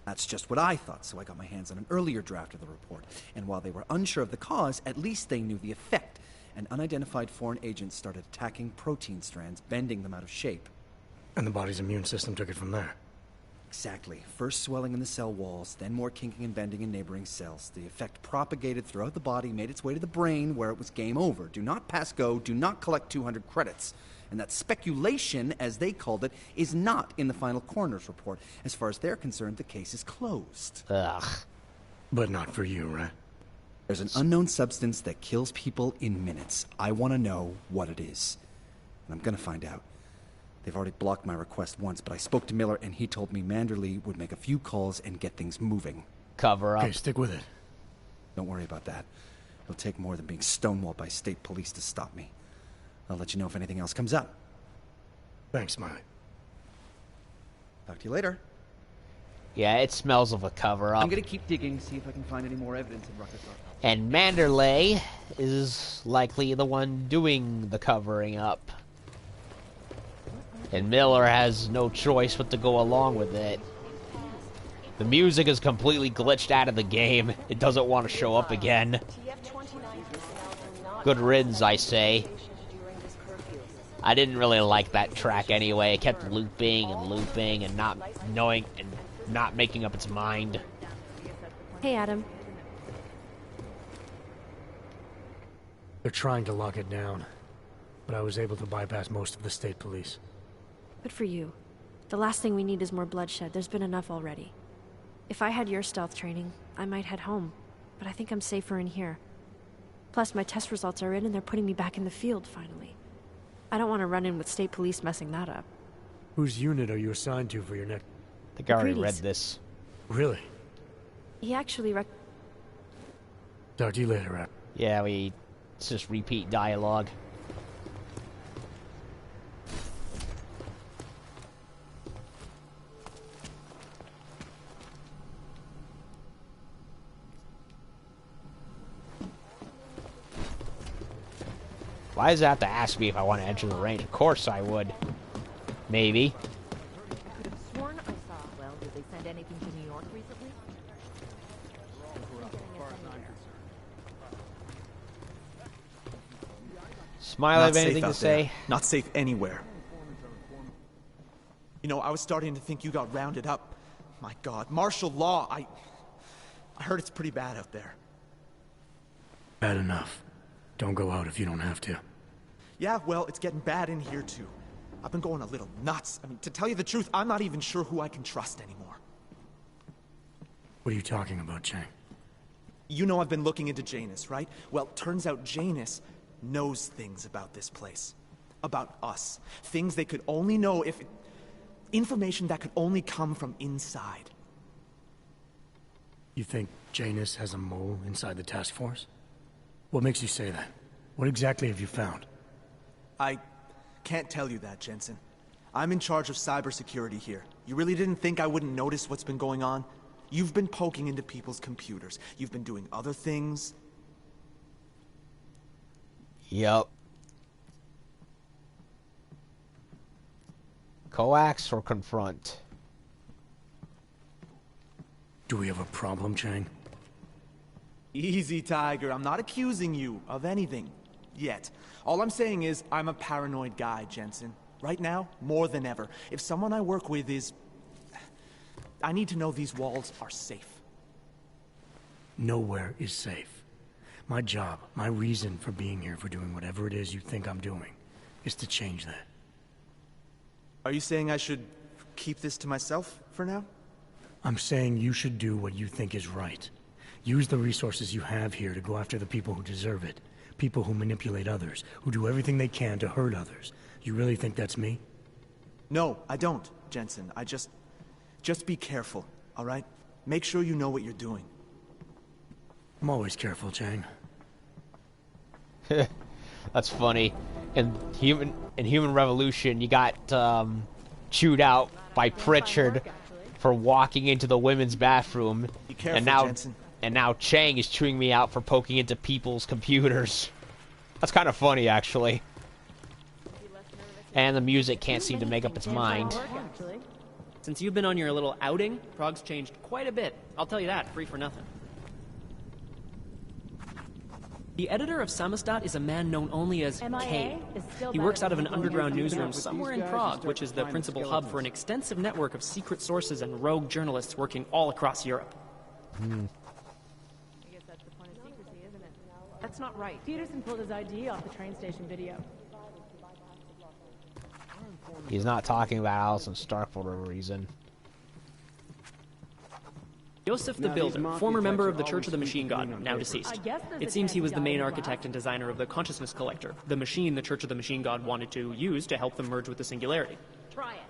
[SPEAKER 16] That's just what I thought, so I got my hands on an earlier draft of the report. And while they were unsure of the cause, at least they knew the effect. An unidentified foreign agent started attacking protein strands, bending them out of shape.
[SPEAKER 4] And the body's immune system took it from there.
[SPEAKER 16] Exactly. First swelling in the cell walls, then more kinking and bending in neighboring cells. The effect propagated throughout the body, made its way to the brain, where it was game over. Do not pass go, do not collect 200 credits. And that speculation, as they called it, is not in the final coroner's report. As far as they're concerned, the case is closed.
[SPEAKER 1] Ugh.
[SPEAKER 4] But not for you, right?
[SPEAKER 16] There's an unknown substance that kills people in minutes. I want to know what it is. And I'm going to find out. They've already blocked my request once, but I spoke to Miller and he told me Manderley would make a few calls and get things moving.
[SPEAKER 1] Cover up.
[SPEAKER 4] Okay, stick with it.
[SPEAKER 16] Don't worry about that. It'll take more than being stonewalled by state police to stop me. I'll let you know if anything else comes up.
[SPEAKER 4] Thanks, Smiley.
[SPEAKER 16] Talk to you later.
[SPEAKER 1] Yeah, it smells of a cover-up.
[SPEAKER 16] I'm gonna keep digging, see if I can find any more evidence in Rucker's office.
[SPEAKER 1] And Manderley is likely the one doing the covering up. And Miller has no choice but to go along with it. The music is completely glitched out of the game. It doesn't want to show up again. Good riddance, I say. I didn't really like that track anyway. It kept looping and looping and not knowing and not making up its mind.
[SPEAKER 12] Hey, Adam.
[SPEAKER 4] They're trying to lock it down, but I was able to bypass most of the state police.
[SPEAKER 12] Good for you. The last thing we need is more bloodshed. There's been enough already. If I had your stealth training, I might head home, but I think I'm safer in here. Plus, my test results are in and they're putting me back in the field, finally. I don't want to run in with state police messing that up.
[SPEAKER 4] Whose unit are you assigned to for your next...
[SPEAKER 1] I think I already read this.
[SPEAKER 4] Really?
[SPEAKER 12] He actually
[SPEAKER 4] Talk to you later, Rap.
[SPEAKER 1] Yeah, it's just repeat dialogue. Why does it have to ask me if I want to enter the range? Of course I would. Maybe.
[SPEAKER 14] I could have sworn I saw. Well, did they send anything to New York recently?
[SPEAKER 1] Smiley, have anything to say?
[SPEAKER 17] Not safe anywhere. You know, I was starting to think you got rounded up. My God, martial law. I heard it's pretty bad out there.
[SPEAKER 4] Bad enough. Don't go out if you don't have to.
[SPEAKER 17] Yeah, well, it's getting bad in here too. I've been going a little nuts. I mean, to tell you the truth, I'm not even sure who I can trust anymore.
[SPEAKER 4] What are you talking about, Chang?
[SPEAKER 17] You know I've been looking into Janus, right? Well, turns out Janus knows things about this place. About us. Things they could only know if... Information that could only come from inside.
[SPEAKER 4] You think Janus has a mole inside the task force? What makes you say that? What exactly have you found?
[SPEAKER 17] I can't tell you that, Jensen. I'm in charge of cybersecurity here. You really didn't think I wouldn't notice what's been going on? You've been poking into people's computers. You've been doing other things.
[SPEAKER 1] Yup. Coax or confront?
[SPEAKER 4] Do we have a problem, Chang?
[SPEAKER 17] Easy, Tiger. I'm not accusing you of anything. Yet. All I'm saying is, I'm a paranoid guy, Jensen. Right now, more than ever. If someone I work with is... I need to know these walls are safe.
[SPEAKER 4] Nowhere is safe. My job, my reason for being here, for doing whatever it is you think I'm doing, is to change that.
[SPEAKER 17] Are you saying I should keep this to myself for now?
[SPEAKER 4] I'm saying you should do what you think is right. Use the resources you have here to go after the people who deserve it. People who manipulate others, who do everything they can to hurt others. You really think that's me?
[SPEAKER 17] No, I don't, Jensen. Just be careful, all right? Make sure you know what you're doing.
[SPEAKER 4] I'm always careful, Chang.
[SPEAKER 1] That's funny. In Human Revolution, you got chewed out by Pritchard for walking into the women's bathroom,
[SPEAKER 17] be careful, Jensen.
[SPEAKER 1] And now Chang is chewing me out for poking into people's computers. That's kind of funny, actually. And the music can't seem to make up its mind.
[SPEAKER 18] Since you've been on your little outing, Prog's changed quite a bit. I'll tell you that, free for nothing. The editor of Samizdat is a man known only as K. He works out of an underground newsroom somewhere in Prague, which is the principal hub for an extensive network of secret sources and rogue journalists working all across Europe.
[SPEAKER 14] That's not right. Peterson pulled his ID off the train station video.
[SPEAKER 1] He's not talking about Allison Stark for whatever reason.
[SPEAKER 18] Joseph the Builder, former member of the Church of the Machine God, now deceased. It seems he was the main architect and designer of the Consciousness Collector, the machine the Church of the Machine God wanted to use to help them merge with the Singularity.
[SPEAKER 14] Try it.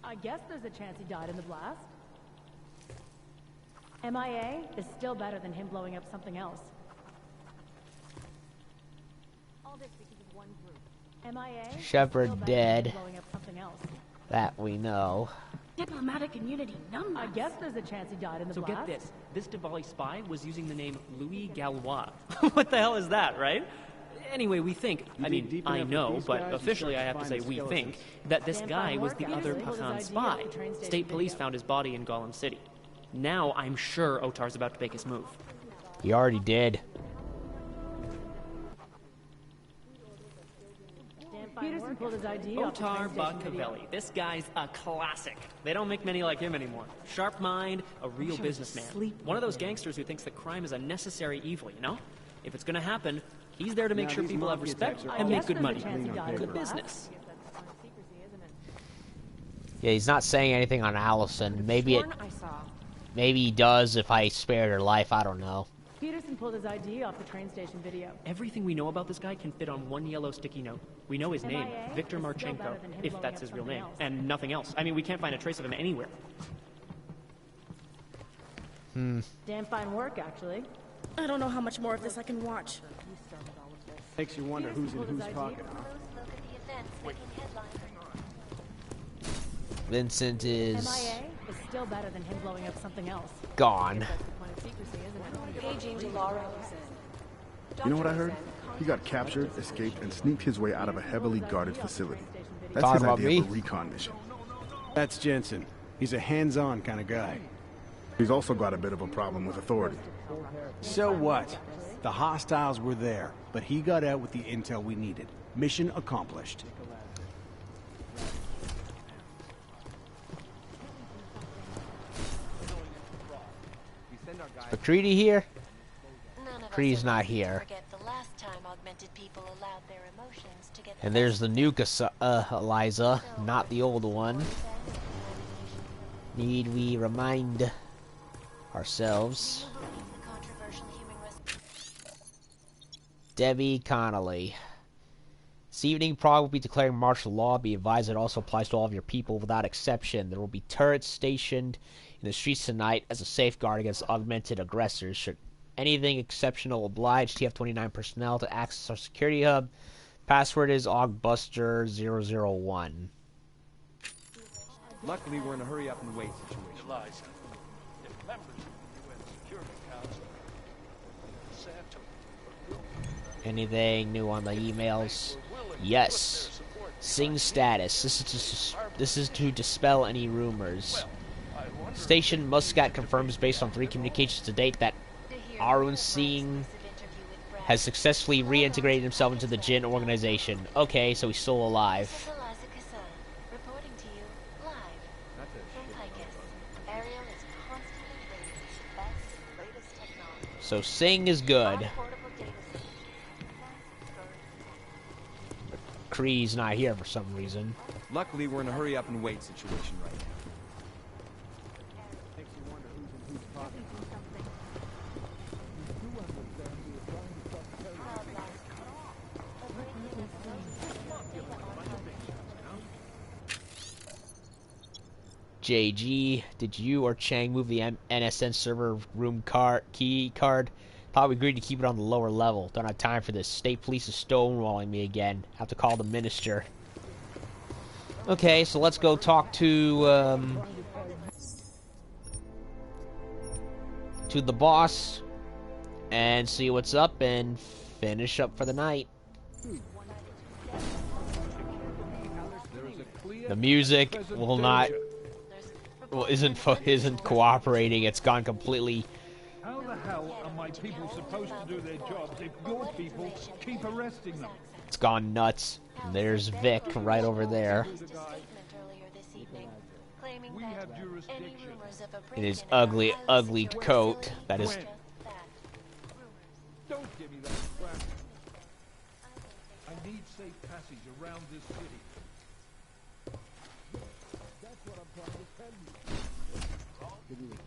[SPEAKER 14] I guess there's a chance he died in the blast. MIA is still better than him blowing up something else. All this because of one group. MIA.
[SPEAKER 1] Shepard dead.
[SPEAKER 14] Blowing up something else.
[SPEAKER 1] That we know.
[SPEAKER 14] Diplomatic immunity numbers. I guess there's a chance he died in the
[SPEAKER 18] So
[SPEAKER 14] blast.
[SPEAKER 18] get this. This Diwali spy was using the name Louis Gallois. What the hell is that, right? Anyway, we think, I know, but officially I have to say we think, that this guy was the other Pakhan spy. State police found his body in Golem City. Now I'm sure Otar's about to make his move.
[SPEAKER 1] He already did.
[SPEAKER 14] Peterson pulled his ID
[SPEAKER 18] Otar Botkavelli. This guy's a classic. They don't make many like him anymore. Sharp mind, a real businessman. One of those gangsters who thinks that crime is a necessary evil, you know? If it's gonna happen, he's there to make sure people have respect and make good money. Good business.
[SPEAKER 1] Yeah, he's not saying anything on Allison. Maybe he does if I spared her life. I don't know.
[SPEAKER 14] Peterson pulled his ID off the train station video.
[SPEAKER 18] Everything we know about this guy can fit on one yellow sticky note. We know his name, Viktor Marchenko, if that's his real name, and nothing else. I mean, we can't find a trace of him anywhere.
[SPEAKER 14] Damn fine work, actually.
[SPEAKER 2] I don't know how much more of this I can watch.
[SPEAKER 15] Makes you wonder who's in whose pocket, huh?
[SPEAKER 1] Vincent is
[SPEAKER 14] MIA is still better than him blowing up something else.
[SPEAKER 1] gone.
[SPEAKER 13] You know what I heard? He got captured, escaped, and sneaked his way out of a heavily guarded facility. That's
[SPEAKER 1] Talking
[SPEAKER 13] his
[SPEAKER 1] about
[SPEAKER 13] idea
[SPEAKER 1] me?
[SPEAKER 13] of a recon mission.
[SPEAKER 15] That's Jensen. He's a hands-on kind of guy.
[SPEAKER 13] He's also got a bit of a problem with authority.
[SPEAKER 15] So what? The hostiles were there, but he got out with the intel we needed. Mission accomplished.
[SPEAKER 1] McCready here? Cree's not here.
[SPEAKER 6] last time augmented people allowed their emotions to get...
[SPEAKER 1] And there's the new Eliza, not the old one. Need we remind ourselves? Debbie Connolly. This evening, Prague will be declaring martial law. Be advised it also applies to all of your people without exception. There will be turrets stationed in the streets tonight as a safeguard against augmented aggressors. Should anything exceptional oblige TF-29 personnel to access our security hub, password is augbuster001.
[SPEAKER 19] Luckily, we're in a hurry up and wait situation.
[SPEAKER 7] Eliza, if members of the UN Security Council said to
[SPEAKER 1] Anything new on the emails? Yes. Sing status. This is to dispel any rumors. Station Muscat confirms based on 3 communications to date that Arun Singh has successfully reintegrated himself into the Jinn organization. Okay, so he's still alive. So Singh is good. Kree's not here for some reason.
[SPEAKER 19] Luckily, we're in a hurry up and wait situation right now.
[SPEAKER 1] JG, did you or Chang move the NSN server room key card? Thought we agreed to keep it on the lower level. Don't have time for this. State police is stonewalling me again. Have to call the minister. Okay, so let's go talk to the boss and see what's up and finish up for the night. The music will not... Well, isn't cooperating. It's gone completely.
[SPEAKER 20] How the hell are my people supposed to do their jobs if your people keep arresting them?
[SPEAKER 1] It's gone nuts. And there's Vic right over there. In his ugly, ugly coat. That is.
[SPEAKER 20] Don't give me that crap. I need safe passage around this city.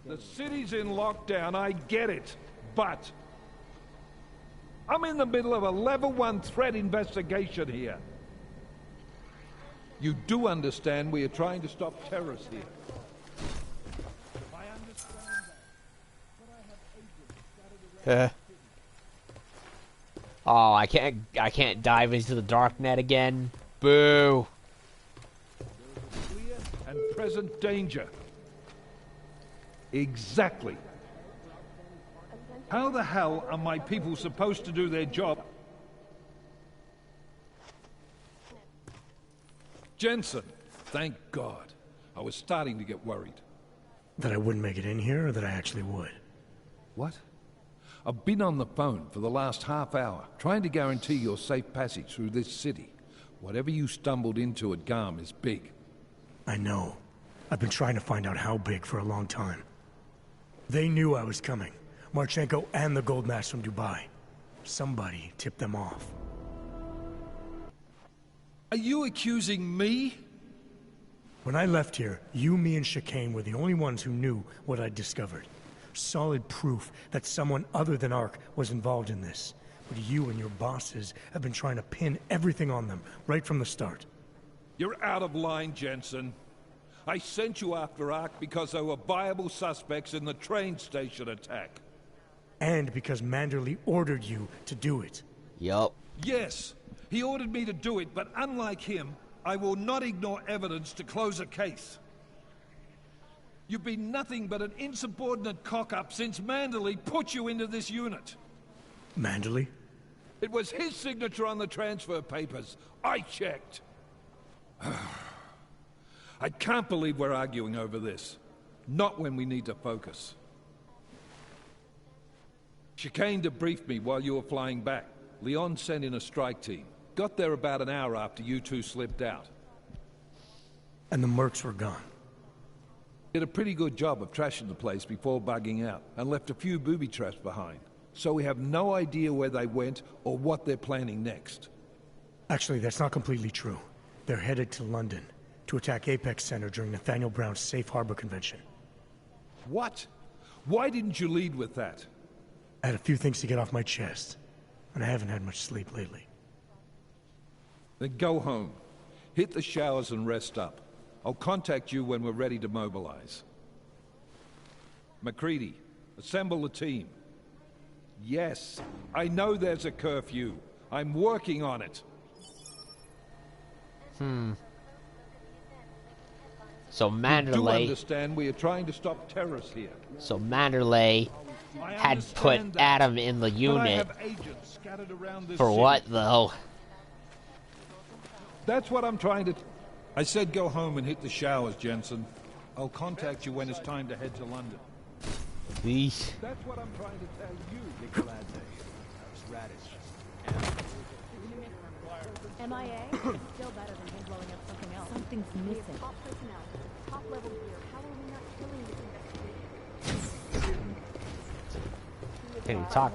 [SPEAKER 20] The city's in lockdown, I get it, but I'm in the middle of a level 1 threat investigation here. You do understand we are trying to stop terrorists here. I understand that,
[SPEAKER 1] Oh, I can't dive into the darknet again. Boo.
[SPEAKER 20] Clear and present danger. Exactly. How the hell are my people supposed to do their job? Jensen, thank God. I was starting to get worried.
[SPEAKER 4] That I wouldn't make it in here, or that I actually would?
[SPEAKER 20] What? I've been on the phone for the last half hour, trying to guarantee your safe passage through this city. Whatever you stumbled into at Garm is big.
[SPEAKER 4] I know. I've been trying to find out how big for a long time. They knew I was coming. Marchenko and the Gold Mask from Dubai. Somebody tipped them off.
[SPEAKER 20] Are you accusing me?
[SPEAKER 4] When I left here, you, me, and Chicane were the only ones who knew what I'd discovered. Solid proof that someone other than Ark was involved in this. But you and your bosses have been trying to pin everything on them, right from the start.
[SPEAKER 20] You're out of line, Jensen. I sent you after Ark because there were viable suspects in the train station attack.
[SPEAKER 4] And because Manderley ordered you to do it.
[SPEAKER 1] Yup.
[SPEAKER 20] Yes, he ordered me to do it, but unlike him, I will not ignore evidence to close a case. You've been nothing but an insubordinate cock-up since Manderley put you into this unit.
[SPEAKER 4] Manderley?
[SPEAKER 20] It was his signature on the transfer papers. I checked. I can't believe we're arguing over this. Not when we need to focus. Chicane debriefed me while you were flying back. Leon sent in a strike team. Got there about an hour after you two slipped out.
[SPEAKER 4] And the mercs were gone.
[SPEAKER 20] Did a pretty good job of trashing the place before bugging out, and left a few booby traps behind. so we have no idea where they went or what they're planning next.
[SPEAKER 4] Actually, that's not completely true. They're headed to London to attack Apex Center during Nathaniel Brown's Safe Harbor Convention.
[SPEAKER 20] What? Why didn't you lead with that?
[SPEAKER 4] I had a few things to get off my chest, and I haven't had much sleep lately.
[SPEAKER 20] Then go home. Hit the showers and rest up. I'll contact you when we're ready to mobilize. MacReady, assemble the team. Yes, I know there's a curfew. I'm working on it.
[SPEAKER 1] So
[SPEAKER 20] You do
[SPEAKER 1] Manderley...
[SPEAKER 20] understand we are trying to stop terrorists here.
[SPEAKER 1] So Manderley had put Adam in the unit. For what, though?
[SPEAKER 20] That's what I'm trying to... I said go home and hit the showers, Jensen. I'll contact you when it's time to head to London.
[SPEAKER 1] Yeesh.
[SPEAKER 20] That's what I'm trying to tell you.
[SPEAKER 15] Big glad day. That was radish.
[SPEAKER 14] MIA? Still better than him blowing up something else. Something's missing. Top personnel. Top level gear. How are we not killing this investigation?
[SPEAKER 1] Can you talk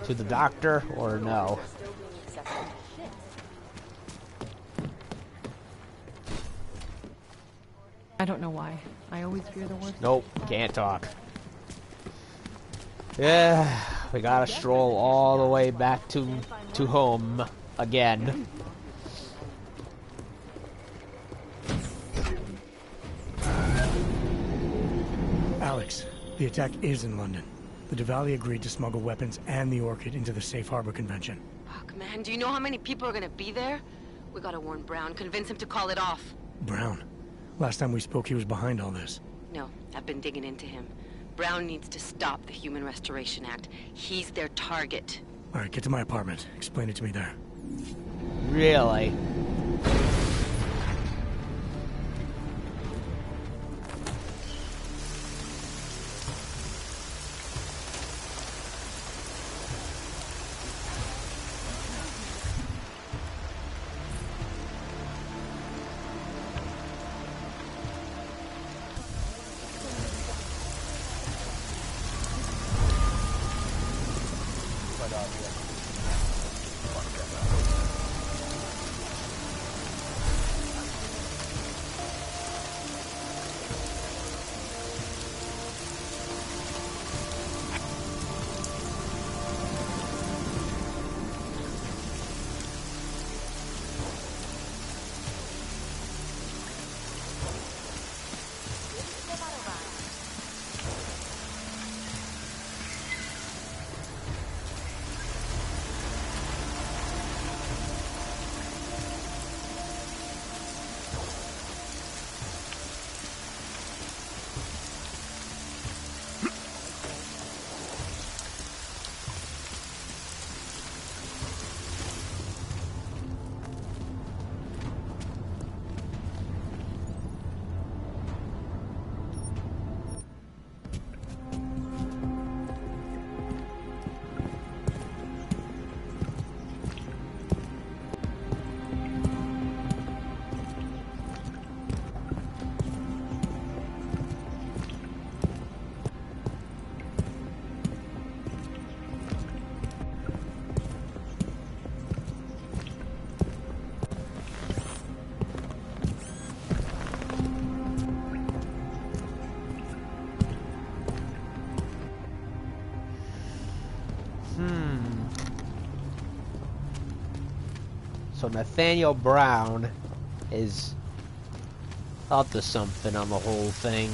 [SPEAKER 1] to the doctor, or no?
[SPEAKER 11] I don't know why. I always fear the worst.
[SPEAKER 1] Nope, can't talk. Yeah, we gotta stroll all the way back to home again.
[SPEAKER 4] Alex, the attack is in London. The Diwali agreed to smuggle weapons and the Orchid into the Safe Harbor Convention.
[SPEAKER 5] Fuck, man, do you know how many people are gonna be there? We gotta warn Brown, convince him to call it off.
[SPEAKER 4] Brown. Last time we spoke, he was behind all this.
[SPEAKER 5] No, I've been digging into him. Brown needs to stop the Human Restoration Act. He's their target.
[SPEAKER 4] All right, get to my apartment. Explain it to me there.
[SPEAKER 1] Really? So Nathaniel Brown is up to something on the whole thing.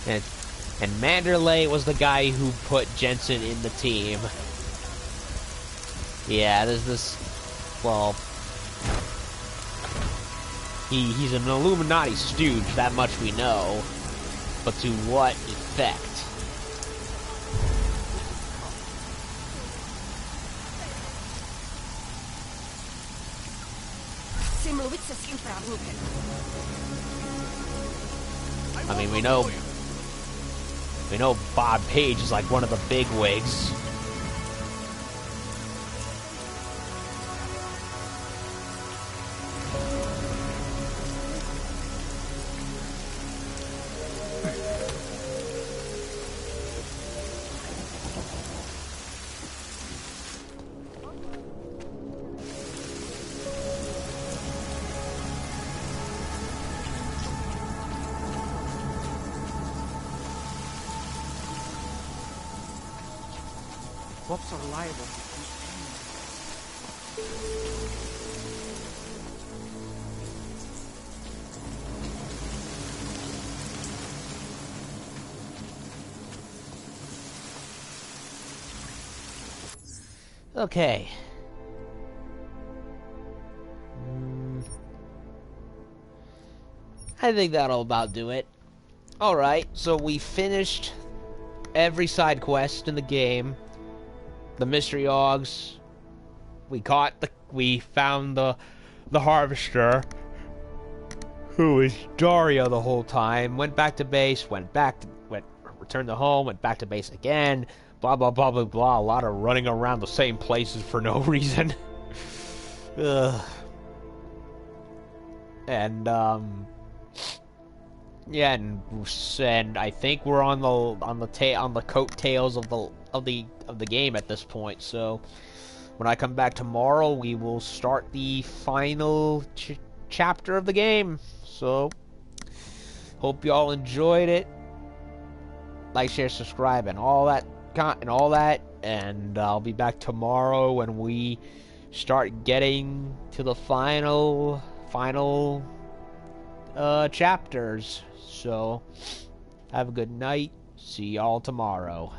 [SPEAKER 1] And Manderley was the guy who put Jensen in the team. Yeah, there's this... Well... He's an Illuminati stooge, that much we know. But to what effect? I mean, we know Bob Page is like one of the big wigs.
[SPEAKER 15] Cops are liable.
[SPEAKER 1] Okay. I think that'll about do it. Alright, so we finished every side quest in the game. The mystery augs. We found the harvester, who was Daria the whole time. Went back to base, returned to home, went back to base again. Blah blah blah blah blah. A lot of running around the same places for no reason. Ugh. And yeah, and I think we're on the coattails of the game at this point. So when I come back tomorrow, we will start the final chapter of the game. So hope y'all enjoyed it. Like, share, subscribe, and all that. And I'll be back tomorrow when we start getting to the final chapters. So have a good night. See y'all tomorrow.